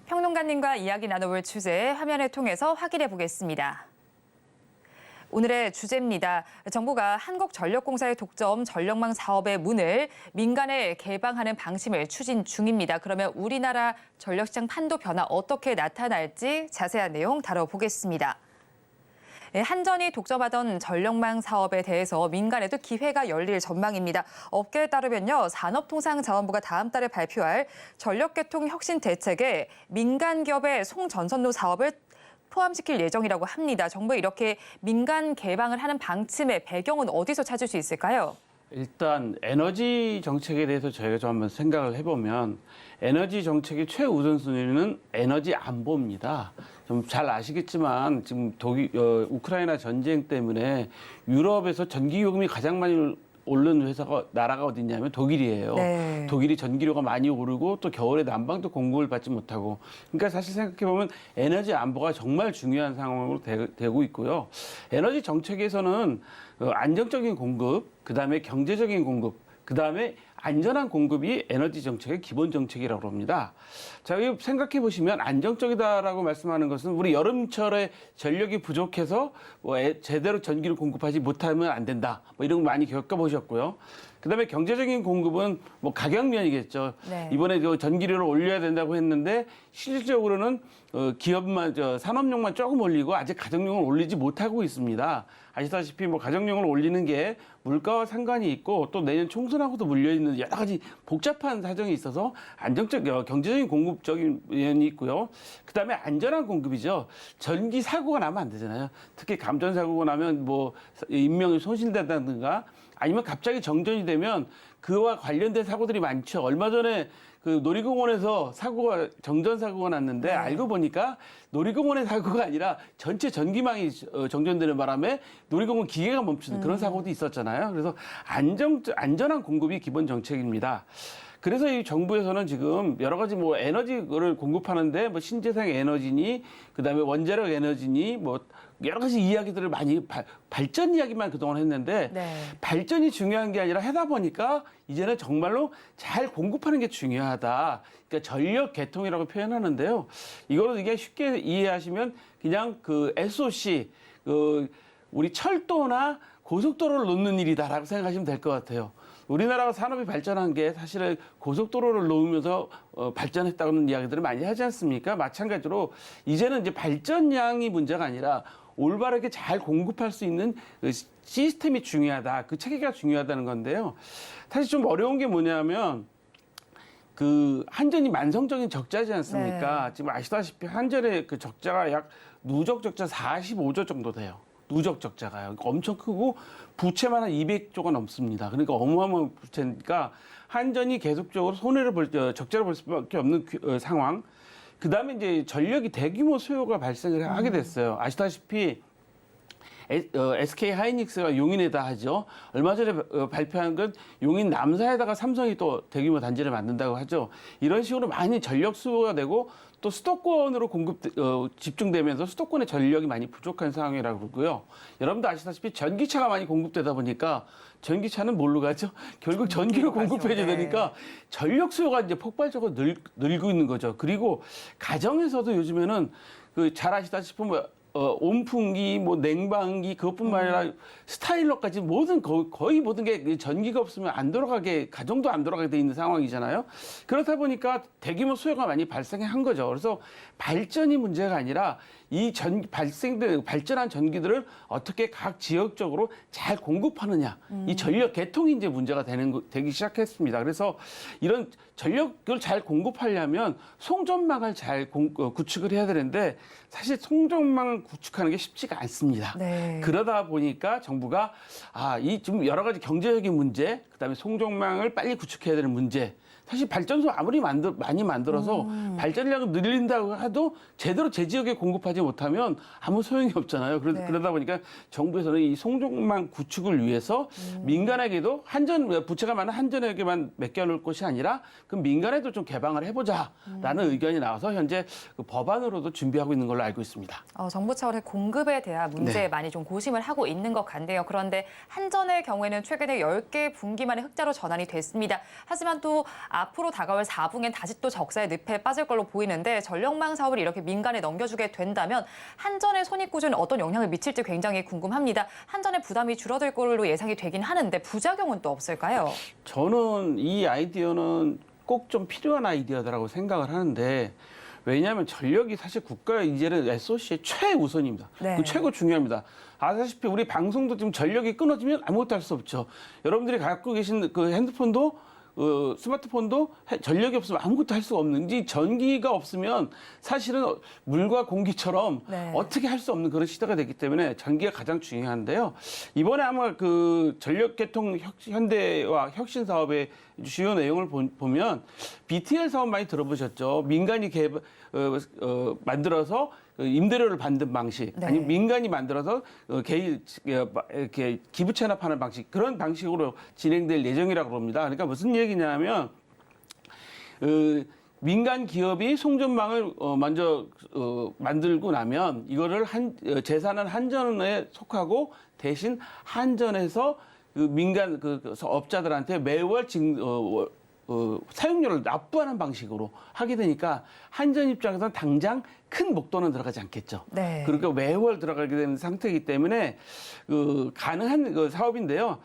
평론가님과 이야기 나눠볼 주제 화면을 통해서 확인해 보겠습니다. 오늘의 주제입니다. 정부가 한국전력공사의 독점 전력망 사업의 문을 민간에 개방하는 방침을 추진 중입니다. 그러면 우리나라 전력시장 판도 변화 어떻게 나타날지 자세한 내용 다뤄보겠습니다. 한전이 독점하던 전력망 사업에 대해서 민간에도 기회가 열릴 전망입니다. 업계에 따르면요, 산업통상자원부가 다음 달에 발표할 전력계통 혁신 대책에 민간 기업의 송전선로 사업을 포함시킬 예정이라고 합니다. 정부에 이렇게 민간 개방을 하는 방침의 배경은 어디서 찾을 수 있을까요? 일단 에너지 정책에 대해서 저희가 좀 한번 생각을 해보면 에너지 정책의 최우선순위는 에너지 안보입니다. 좀 잘 아시겠지만 지금 우크라이나 전쟁 때문에 유럽에서 전기요금이 가장 많이 오른 나라가 어디냐면 독일이에요. 네. 독일이 전기료가 많이 오르고 또 겨울에 난방도 공급을 받지 못하고. 그러니까 사실 생각해보면 에너지 안보가 정말 중요한 상황으로 되고 있고요. 에너지 정책에서는 안정적인 공급, 그다음에 경제적인 공급, 그다음에 안전한 공급이 에너지 정책의 기본 정책이라고 합니다. 자, 생각해 보시면 안정적이다라고 말씀하는 것은 우리 여름철에 전력이 부족해서 제대로 전기를 공급하지 못하면 안 된다. 이런 거 많이 겪어보셨고요. 그다음에 경제적인 공급은 가격면이겠죠. 네. 이번에 전기료를 올려야 된다고 했는데 실질적으로는 기업만 산업용만 조금 올리고 아직 가정용을 올리지 못하고 있습니다. 아시다시피 가정용을 올리는 게 물가와 상관이 있고 또 내년 총선하고도 물려 있는 여러 가지 복잡한 사정이 있어서 경제적인 공급적인 면이 있고요. 그다음에 안전한 공급이죠. 전기 사고가 나면 안 되잖아요. 특히 감전 사고가 나면 인명이 손실된다든가 아니면 갑자기 정전이 되면 그와 관련된 사고들이 많죠. 얼마 전에 놀이공원에서 정전 사고가 났는데 네. 알고 보니까 놀이공원의 사고가 아니라 전체 전기망이 정전되는 바람에 놀이공원 기계가 멈추는 그런 사고도 있었잖아요. 그래서 안전한 공급이 기본 정책입니다. 그래서 이 정부에서는 지금 여러 가지 에너지를 공급하는데 신재생 에너지니 그다음에 원자력 에너지니 여러 가지 이야기들을 많이 발전 이야기만 그동안 했는데 네. 발전이 중요한 게 아니라 하다 보니까 이제는 정말로 잘 공급하는 게 중요하다. 그러니까 전력 개통이라고 표현하는데요. 이게 쉽게 이해하시면 그냥 SOC 우리 철도나 고속도로를 놓는 일이다라고 생각하시면 될 것 같아요. 우리나라가 산업이 발전한 게 사실은 고속도로를 놓으면서 발전했다는 이야기들을 많이 하지 않습니까? 마찬가지로 이제는 이제 발전량이 문제가 아니라 올바르게 잘 공급할 수 있는 그 시스템이 중요하다. 그 체계가 중요하다는 건데요. 사실 좀 어려운 게 뭐냐면 그 한전이 만성적인 적자지 않습니까? 지금 아시다시피 한전의 그 적자가 약 누적 적자 45조 정도 돼요. 누적 적자가요. 엄청 크고 부채만 한 200조가 넘습니다. 그러니까 어마어마한 부채니까 한전이 계속적으로 적자를 볼 수밖에 없는 상황. 그다음에 이제 전력이 대규모 수요가 발생을 하게 됐어요. 아시다시피 SK 하이닉스가 용인에다 하죠. 얼마 전에 발표한 건 용인 남사에다가 삼성이 또 대규모 단지를 만든다고 하죠. 이런 식으로 많이 전력 수요가 되고 또 수도권으로 집중되면서 수도권의 전력이 많이 부족한 상황이라고 그러고요. 여러분도 아시다시피 전기차가 많이 공급되다 보니까 전기차는 뭘로 가죠? 결국 전기를 공급해줘야 되니까 전력 수요가 이제 폭발적으로 늘고 있는 거죠. 그리고 가정에서도 요즘에는 그 잘 아시다시피 뭐 온풍기, 뭐 냉방기 그것뿐만 아니라 스타일러까지 거의 모든 게 전기가 없으면 안 돌아가게 가정도 안 돌아가게 돼 있는 상황이잖아요. 그렇다 보니까 대규모 수요가 많이 발생한 거죠. 그래서 발전이 문제가 아니라 이 발전한 전기들을 어떻게 각 지역적으로 잘 공급하느냐, 이 전력 개통이 이제 문제가 되기 시작했습니다. 그래서 이런 전력을 잘 공급하려면 송전망을 잘 구축을 해야 되는데 사실 송전망을 구축하는 게 쉽지가 않습니다. 네. 그러다 보니까 정부가 이 좀 여러 가지 경제적인 문제, 그다음에 송전망을 빨리 구축해야 되는 문제. 사실 발전소 아무리 많이 만들어서 발전량을 늘린다고 해도 제대로 제 지역에 공급하지 못하면 아무 소용이 없잖아요. 그러다 보니까 정부에서는 이 송전망 구축을 위해서 민간에게도 부채가 많은 한전에게만 맡겨놓을 것이 아니라 그 민간에도 좀 개방을 해보자라는 의견이 나와서 현재 그 법안으로도 준비하고 있는 걸로 알고 있습니다. 정부 차원의 공급에 대한 문제에 많이 좀 고심을 하고 있는 것 같네요. 그런데 한전의 경우에는 최근에 10개 분기 만에 흑자로 전환이 됐습니다. 하지만 또 앞으로 다가올 4분기엔 다시 또 적자의 늪에 빠질 걸로 보이는데 전력망 사업을 이렇게 민간에 넘겨주게 된다면 한전의 손익구조에 어떤 영향을 미칠지 굉장히 궁금합니다. 한전의 부담이 줄어들 걸로 예상이 되긴 하는데 부작용은 또 없을까요? 저는 이 아이디어는 꼭 좀 필요한 아이디어라고 생각을 하는데 왜냐하면 전력이 사실 국가의 이제는 SOC의 최우선입니다. 네. 그 최고 중요합니다. 아시다시피 우리 방송도 지금 전력이 끊어지면 아무것도 할 수 없죠. 여러분들이 갖고 계신 그 핸드폰도 스마트폰도 전력이 없으면 아무것도 할 수가 없는, 이 전기가 없으면 사실은 물과 공기처럼 어떻게 할 수 없는 그런 시대가 됐기 때문에 전기가 가장 중요한데요. 이번에 아마 그 전력개통 현대화 혁신 사업의 주요 내용을 보면 BTL 사업 많이 들어보셨죠? 민간이 만들어서 임대료를 받는 방식, 아니면 민간이 만들어서 이렇게 기부 체납하는 방식, 그런 방식으로 진행될 예정이라고 합니다. 그러니까 무슨 얘기냐면 민간 기업이 송전망을 먼저 만들고 나면 이거를 재산은 한전에 속하고 대신 한전에서 그 민간 업자들한테 매월 사용료를 납부하는 방식으로 하게 되니까 한전 입장에서는 당장 큰 목돈은 들어가지 않겠죠. 네. 그러니까 매월 들어가게 되는 상태이기 때문에 가능한 사업인데요.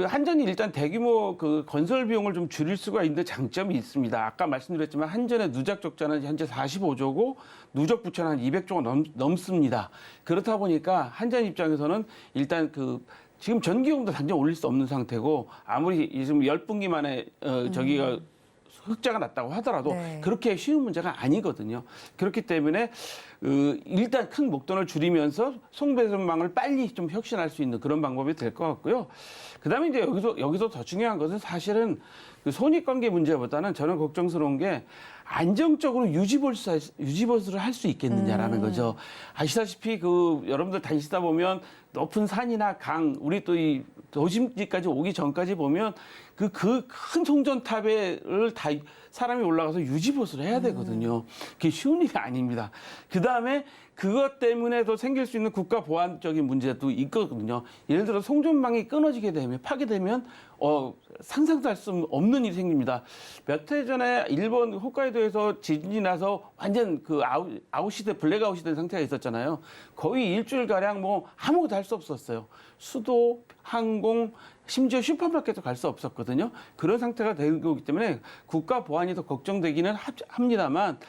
한전이 일단 대규모 건설 비용을 좀 줄일 수가 있는 장점이 있습니다. 아까 말씀드렸지만 한전의 누적 적자는 현재 45조고 누적 부채는 한 200조가 넘습니다. 그렇다 보니까 한전 입장에서는 일단 지금 전기요금도 당장 올릴 수 없는 상태고 아무리 지금 10분기 만에 저기가 흑자가 났다고 하더라도 그렇게 쉬운 문제가 아니거든요. 그렇기 때문에 일단 큰 목돈을 줄이면서 송배전망을 빨리 좀 혁신할 수 있는 그런 방법이 될 것 같고요. 그다음에 이제 여기서 더 중요한 것은 사실은 그 손익관계 문제보다는 저는 걱정스러운 게 안정적으로 유지보수를 할 수 있겠느냐라는 거죠. 아시다시피 여러분들 다니시다 보면 높은 산이나 강, 우리 또 이 도심지까지 오기 전까지 보면 그 큰 송전탑을 다 사람이 올라가서 유지보수를 해야 되거든요. 그게 쉬운 일이 아닙니다. 그다음에 그것 때문에도 생길 수 있는 국가 보안적인 문제도 있거든요. 예를 들어 송전망이 끊어지게 되면, 파괴되면 상상도 할 수 없는 일이 생깁니다. 몇 해 전에 일본 홋카이도에서 지진이 나서 완전 블랙아웃이 된 상태가 있었잖아요. 거의 일주일가량 아무것도 할 수 없었어요. 수도, 항공, 심지어 슈퍼마켓도 갈 수 없었거든요. 그런 상태가 되고 있기 때문에 국가 보안이 더 걱정되기는 합니다만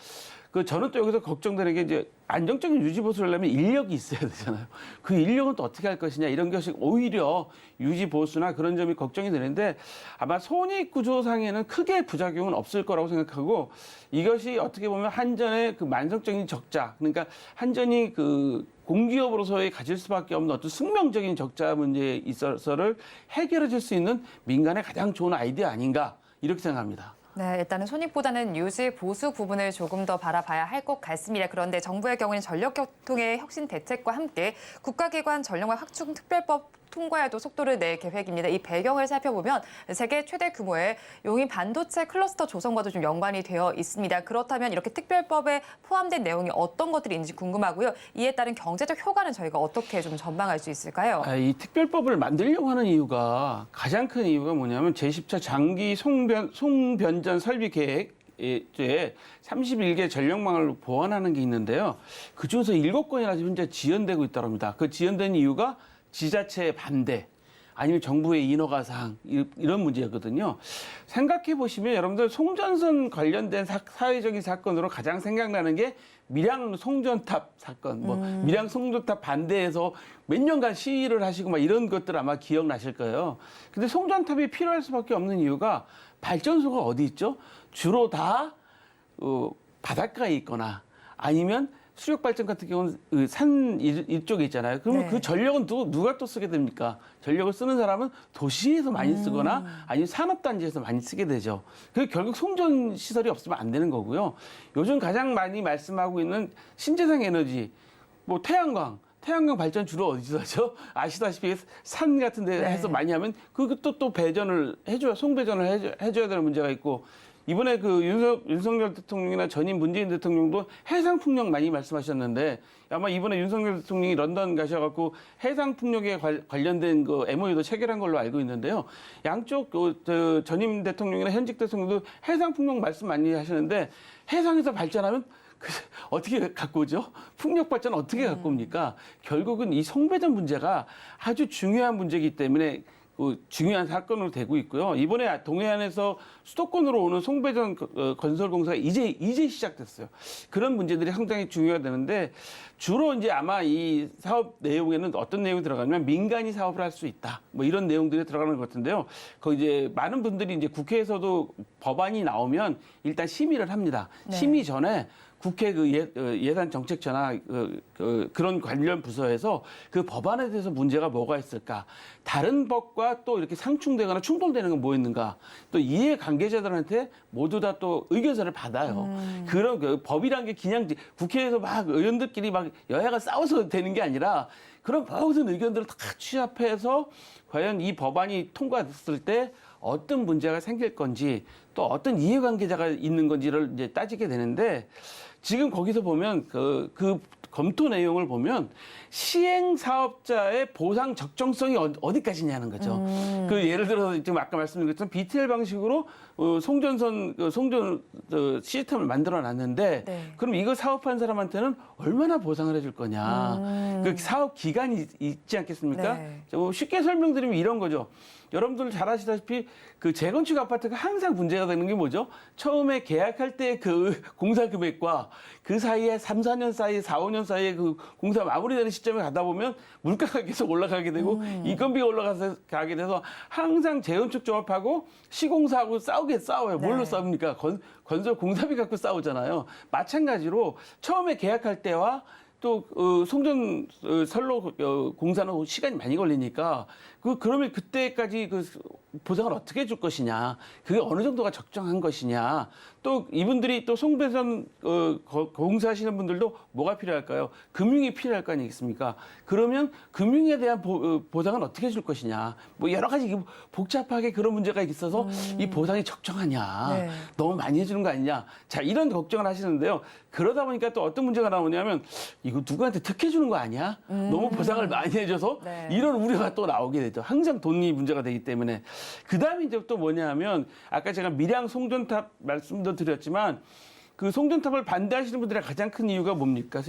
저는 또 여기서 걱정되는 게 이제 안정적인 유지 보수를 하려면 인력이 있어야 되잖아요. 그 인력은 또 어떻게 할 것이냐 이런 것이 오히려 유지 보수나 그런 점이 걱정이 되는데 아마 손익 구조상에는 크게 부작용은 없을 거라고 생각하고 이것이 어떻게 보면 한전의 그 만성적인 적자 그러니까 한전이 그 공기업으로서의 가질 수밖에 없는 어떤 숙명적인 적자 문제에 있어서를 해결해 줄 수 있는 민간의 가장 좋은 아이디어 아닌가 이렇게 생각합니다. 네, 일단은 손익보다는 유지 보수 부분을 조금 더 바라봐야 할 것 같습니다. 그런데 정부의 경우는 전력교통의 혁신 대책과 함께 국가기관 전력망 확충 특별법 통과에도 속도를 낼 계획입니다. 이 배경을 살펴보면 세계 최대 규모의 용인 반도체 클러스터 조성과도 좀 연관이 되어 있습니다. 그렇다면 이렇게 특별법에 포함된 내용이 어떤 것들이 있는지 궁금하고요. 이에 따른 경제적 효과는 저희가 어떻게 좀 전망할 수 있을까요? 이 특별법을 만들려고 하는 이유가 가장 큰 이유가 뭐냐면 제10차 장기 송변전 설비 계획 에 31개 전력망을 보완하는 게 있는데요. 그중에서 7건이나 현재 지연되고 있다고 합니다. 그 지연된 이유가 지자체의 반대 아니면 정부의 인허가 사항 이런 문제였거든요. 생각해 보시면 여러분들 송전선 관련된 사회적인 사건으로 가장 생각나는 게 밀양 송전탑 사건, 밀양 송전탑 반대해서 몇 년간 시위를 하시고 막 이런 것들 아마 기억나실 거예요. 근데 송전탑이 필요할 수밖에 없는 이유가 발전소가 어디 있죠? 주로 다 바닷가에 있거나 아니면 수력 발전 같은 경우는 산 이쪽에 있잖아요. 그러면 네. 그 전력은 누가 또 쓰게 됩니까? 전력을 쓰는 사람은 도시에서 많이 쓰거나 아니면 산업단지에서 많이 쓰게 되죠. 그 결국 송전 시설이 없으면 안 되는 거고요. 요즘 가장 많이 말씀하고 있는 신재생 에너지, 뭐 태양광 발전 주로 어디서 하죠? 아시다시피 산 같은 데 해서 많이 하면 그것도 또 배전을 해줘야, 송배전을 해줘야 되는 문제가 있고 이번에 그 윤석열 대통령이나 전임 문재인 대통령도 해상풍력 많이 말씀하셨는데 아마 이번에 윤석열 대통령이 런던 가셔갖고 해상풍력에 관련된 그 MOU도 체결한 걸로 알고 있는데요. 양쪽 전임 대통령이나 현직 대통령도 해상풍력 말씀 많이 하시는데 해상에서 발전하면 어떻게 갖고 오죠? 풍력 발전 어떻게 갖고 옵니까? 결국은 이 송배전 문제가 아주 중요한 문제이기 때문에 중요한 사건으로 되고 있고요. 이번에 동해안에서 수도권으로 오는 송배전 건설 공사가 이제 시작됐어요. 그런 문제들이 상당히 중요하다는데 주로 이제 아마 이 사업 내용에는 어떤 내용이 들어가냐면 민간이 사업을 할 수 있다. 뭐 이런 내용들이 들어가는 것 같은데요. 그 이제 많은 분들이 이제 국회에서도 법안이 나오면 일단 심의를 합니다. 네. 심의 전에 국회 그 예산정책처나 그런 관련 부서에서 그 법안에 대해서 문제가 뭐가 있을까? 다른 법과 또 이렇게 상충되거나 충돌되는 건 뭐 있는가? 또 이해 관계자들한테 모두 다 또 의견서를 받아요. 그런 그 법이란 게 그냥 국회에서 막 의원들끼리 막 여야가 싸워서 되는 게 아니라 그런 모든 의견들을 다 취합해서 과연 이 법안이 통과됐을 때 어떤 문제가 생길 건지 또 어떤 이해관계자가 있는 건지를 이제 따지게 되는데 지금 거기서 보면 그 검토 내용을 보면 시행 사업자의 보상 적정성이 어디까지냐는 거죠. 그 예를 들어서 지금 아까 말씀드린 것처럼 BTL 방식으로 송전 시스템을 만들어 놨는데 네. 그럼 이거 사업한 사람한테는 얼마나 보상을 해줄 거냐. 그 사업 기간이 있지 않겠습니까? 네. 쉽게 설명드리면 이런 거죠. 여러분들 잘 아시다시피 그 재건축 아파트가 항상 문제가 되는 게 뭐죠? 처음에 계약할 때 그 공사 금액과 그 사이에 3, 4년 사이, 4, 5년 사이에 그 공사 마무리되는 시점에 가다 보면 물가가 계속 올라가게 되고 인건비가 올라가게 돼서 항상 재건축 조합하고 시공사하고 싸워요. 뭘로 네. 싸웁니까? 건설 공사비 갖고 싸우잖아요. 마찬가지로 처음에 계약할 때와 또 송전 선로 공사는 시간이 많이 걸리니까 그러면 그때까지 그 보상을 어떻게 줄 것이냐, 그게 어느 정도가 적정한 것이냐, 또 이분들이 또 송배전 공사하시는 분들도 뭐가 필요할까요? 금융이 필요할 거 아니겠습니까? 그러면 금융에 대한 보상은 어떻게 줄 것이냐, 뭐 여러 가지 복잡하게 그런 문제가 있어서 이 보상이 적정하냐, 네. 너무 많이 해주는 거 아니냐, 자 이런 걱정을 하시는데요. 그러다 보니까 또 어떤 문제가 나오냐면 이거 누구한테 특혜 주는 거 아니야? 너무 보상을 많이 해줘서 네. 이런 우려가 또 나오게 되죠. 항상 돈이 문제가 되기 때문에. 그 다음에 이제 또 뭐냐면 아까 제가 밀양 송전탑 말씀도 드렸지만 그 송전탑을 반대하시는 분들의 가장 큰 이유가 뭡니까?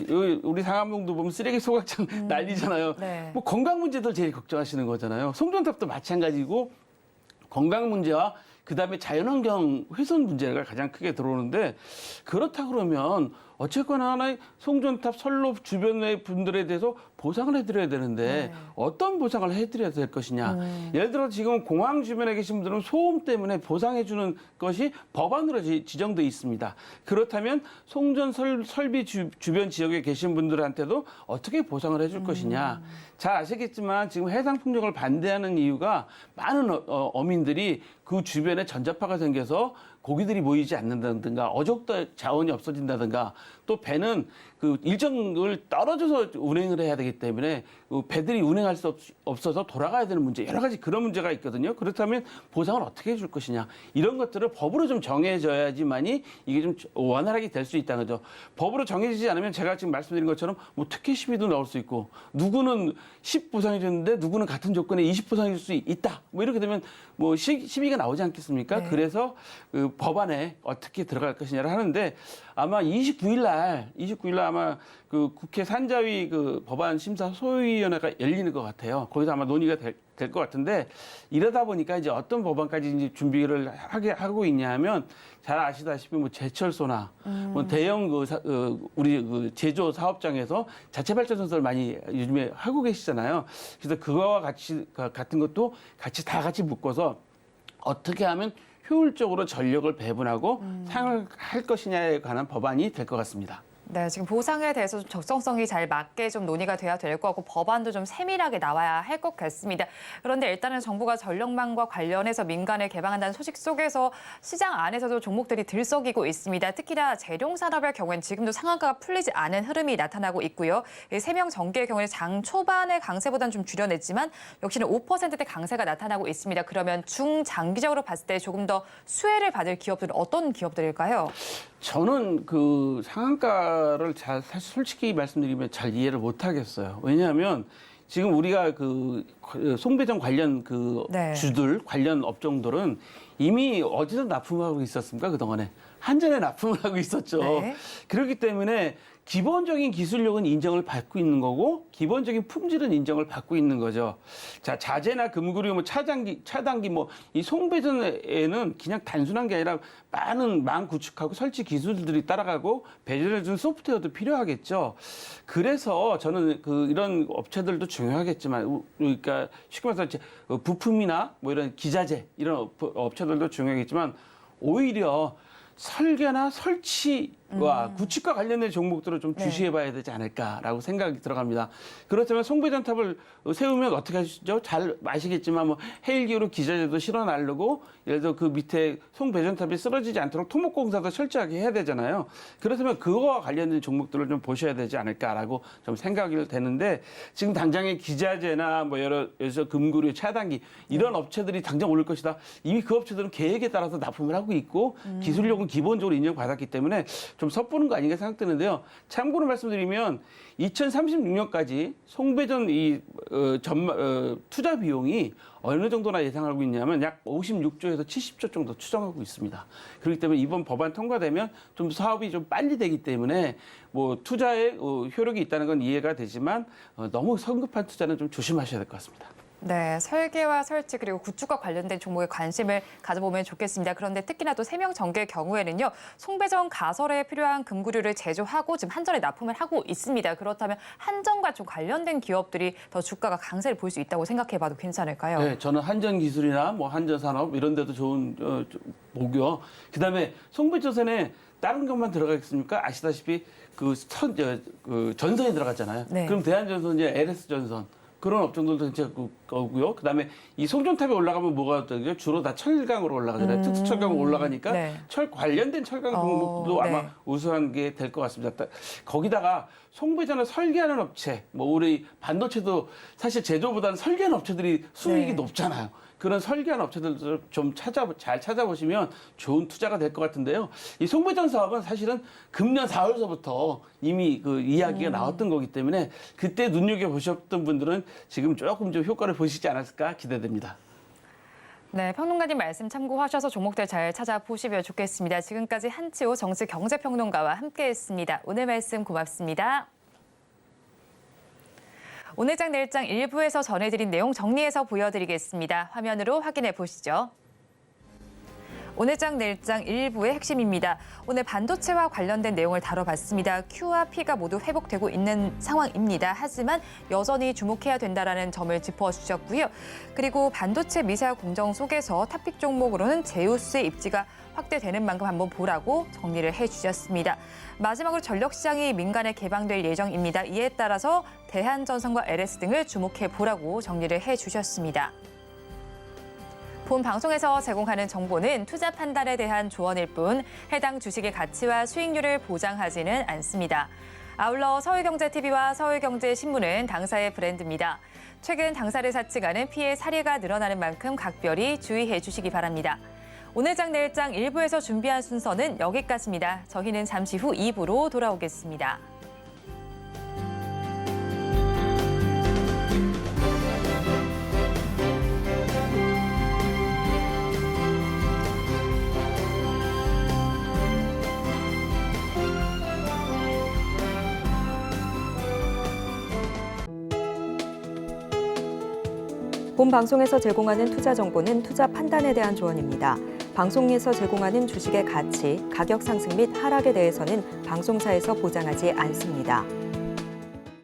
우리 상암동도 보면 쓰레기 소각장 난리잖아요. 네. 뭐 건강 문제도 제일 걱정하시는 거잖아요. 송전탑도 마찬가지고 건강 문제와 그다음에 자연환경 훼손 문제가 가장 크게 들어오는데 그렇다 그러면 어쨌거나 하나의 송전탑 선로 주변의 분들에 대해서 보상을 해드려야 되는데 어떤 보상을 해드려야 될 것이냐. 예를 들어 지금 공항 주변에 계신 분들은 소음 때문에 보상해주는 것이 법안으로 지정돼 있습니다. 그렇다면 송전 설비 주변 지역에 계신 분들한테도 어떻게 보상을 해줄 것이냐. 잘 아시겠지만 지금 해상 풍력을 반대하는 이유가 많은 어민들이 그 주변에 전자파가 생겨서 고기들이 모이지 않는다든가 어족도 자원이 없어진다든가 또 배는 그 일정을 떨어져서 운행을 해야 되기 때문에 그 배들이 운행할 수 없어서 돌아가야 되는 문제 여러 가지 그런 문제가 있거든요. 그렇다면 보상을 어떻게 해줄 것이냐 이런 것들을 법으로 좀 정해져야지만이 이게 좀 원활하게 될 수 있다는 거죠. 법으로 정해지지 않으면 제가 지금 말씀드린 것처럼 뭐 특혜 시비도 나올 수 있고 누구는 10 보상해 줬는데 누구는 같은 조건에 20 보상해 줄 수 있다. 뭐 이렇게 되면 뭐 시비가 나오지 않겠습니까? 네. 그래서 그 법안에 어떻게 들어갈 것이냐를 하는데 아마 29일 날 아마 그 국회 산자위 그 법안 심사 소위원회가 열리는 것 같아요. 거기서 아마 논의가 될 것 같은데 이러다 보니까 이제 어떤 법안까지 이제 준비를 하고 있냐 하면 잘 아시다시피 뭐 제철소나 뭐 대형 우리 그 제조 사업장에서 자체 발전소를 많이 요즘에 하고 계시잖아요. 그래서 그거와 같은 것도 다 같이 묶어서 어떻게 하면 효율적으로 전력을 배분하고 사용할 것이냐에 관한 법안이 될 것 같습니다. 네, 지금 보상에 대해서 좀 적정성이 잘 맞게 좀 논의가 돼야 될 것 같고 법안도 좀 세밀하게 나와야 할 것 같습니다. 그런데 일단은 정부가 전력망과 관련해서 민간을 개방한다는 소식 속에서 시장 안에서도 종목들이 들썩이고 있습니다. 특히나 재룡산업의 경우에는 지금도 상한가가 풀리지 않은 흐름이 나타나고 있고요. 세명 전기의 경우에는 장 초반의 강세보다는 좀 줄여냈지만 역시는 5%대 강세가 나타나고 있습니다. 그러면 중장기적으로 봤을 때 조금 더 수혜를 받을 기업들은 어떤 기업들일까요? 저는 그 상한가를 사실 솔직히 말씀드리면 잘 이해를 못 하겠어요. 왜냐하면 지금 우리가 그 송배전 관련 그 네. 주들, 관련 업종들은 이미 어디서 납품하고 있었습니까? 그동안에. 한전에 납품을 하고 있었죠. 네. 그렇기 때문에 기본적인 기술력은 인정을 받고 있는 거고 기본적인 품질은 인정을 받고 있는 거죠. 자, 자재나 금구류, 뭐 차단기 뭐 이 송배전에는 그냥 단순한 게 아니라 많은 망 구축하고 설치 기술들이 따라가고 배전해주는 소프트웨어도 필요하겠죠. 그래서 저는 이런 업체들도 중요하겠지만, 그러니까 쉽게 말해서 부품이나 뭐 이런 기자재 이런 업체들도 중요하겠지만 오히려 설계나 설치와 구축과 관련된 종목들을 좀 주시해봐야 되지 않을까라고 생각이 들어갑니다. 그렇다면 송배전탑을 세우면 어떻게 하시죠? 잘 아시겠지만 뭐 헬기로 기자재도 실어 나르고 예를 들어 그 밑에 송배전탑이 쓰러지지 않도록 토목공사도 철저하게 해야 되잖아요. 그렇다면 그거와 관련된 종목들을 좀 보셔야 되지 않을까라고 좀 생각이 되는데 지금 당장에 기자재나 뭐 여기서 금구류, 차단기 이런 업체들이 당장 오를 것이다. 이미 그 업체들은 계획에 따라서 납품을 하고 있고 기술력은 기본적으로 인정받았기 때문에 좀 섣부른 거 아닌가 생각되는데요. 참고로 말씀드리면 2036년까지 송배전 투자 비용이 어느 정도나 예상하고 있냐면 약 56조에서 70조 정도 추정하고 있습니다. 그렇기 때문에 이번 법안 통과되면 좀 사업이 좀 빨리 되기 때문에 뭐 투자에 효력이 있다는 건 이해가 되지만 너무 성급한 투자는 좀 조심하셔야 될 것 같습니다. 네, 설계와 설치 그리고 구축과 관련된 종목에 관심을 가져보면 좋겠습니다. 그런데 특히나 또 세명 전기의 경우에는요. 송배전 가설에 필요한 금구류를 제조하고 지금 한전에 납품을 하고 있습니다. 그렇다면 한전과 좀 관련된 기업들이 더 주가가 강세를 볼 수 있다고 생각해봐도 괜찮을까요? 네, 저는 한전기술이나 뭐 한전산업 이런 데도 좋은 보고요. 그다음에 송배전선에 다른 것만 들어가겠습니까? 아시다시피 그 전선이 들어갔잖아요. 네. 그럼 대한전선이 LS전선 그런 업종들도 이제 거고요. 그다음에 이 송전탑에 올라가면 뭐가 되죠? 주로 다 철강으로 올라가잖아요. 특수철강으로 올라가니까 네. 철 관련된 철강 종목도 아마 네. 우수한 게 될 것 같습니다. 거기다가 송배전을 설계하는 업체, 뭐 우리 반도체도 사실 제조보다는 설계하는 업체들이 수익이 네. 높잖아요. 그런 설계하는 업체들도 좀 잘 찾아보시면 좋은 투자가 될 것 같은데요. 이 송배전 사업은 사실은 금년 4월서부터 이미 그 이야기가 나왔던 거기 때문에 그때 눈여겨보셨던 분들은 지금 조금 좀 효과를 보시지 않았을까 기대됩니다. 네, 평론가님 말씀 참고하셔서 종목들 잘 찾아보시면 좋겠습니다. 지금까지 한치호 정치경제평론가와 함께했습니다. 오늘 말씀 고맙습니다. 오늘장 내일장 1부에서 전해드린 내용 정리해서 보여드리겠습니다. 화면으로 확인해 보시죠. 오늘장 내일장 일부의 핵심입니다. 오늘 반도체와 관련된 내용을 다뤄봤습니다. Q와 P가 모두 회복되고 있는 상황입니다. 하지만 여전히 주목해야 된다라는 점을 짚어주셨고요. 그리고 반도체 미세화 공정 속에서 탑픽 종목으로는 제우스의 입지가 확대되는 만큼 한번 보라고 정리를 해주셨습니다. 마지막으로 전력시장이 민간에 개방될 예정입니다. 이에 따라서 대한전선과 LS 등을 주목해 보라고 정리를 해주셨습니다. 본 방송에서 제공하는 정보는 투자 판단에 대한 조언일 뿐 해당 주식의 가치와 수익률을 보장하지는 않습니다. 아울러 서울경제TV와 서울경제신문은 당사의 브랜드입니다. 최근 당사를 사칭하는 피해 사례가 늘어나는 만큼 각별히 주의해 주시기 바랍니다. 오늘장 내일장 1부에서 준비한 순서는 여기까지입니다. 저희는 잠시 후 2부로 돌아오겠습니다. 본 방송에서 제공하는 투자 정보는 투자 판단에 대한 조언입니다. 방송에서 제공하는 주식의 가치, 가격 상승 및 하락에 대해서는 방송사에서 보장하지 않습니다.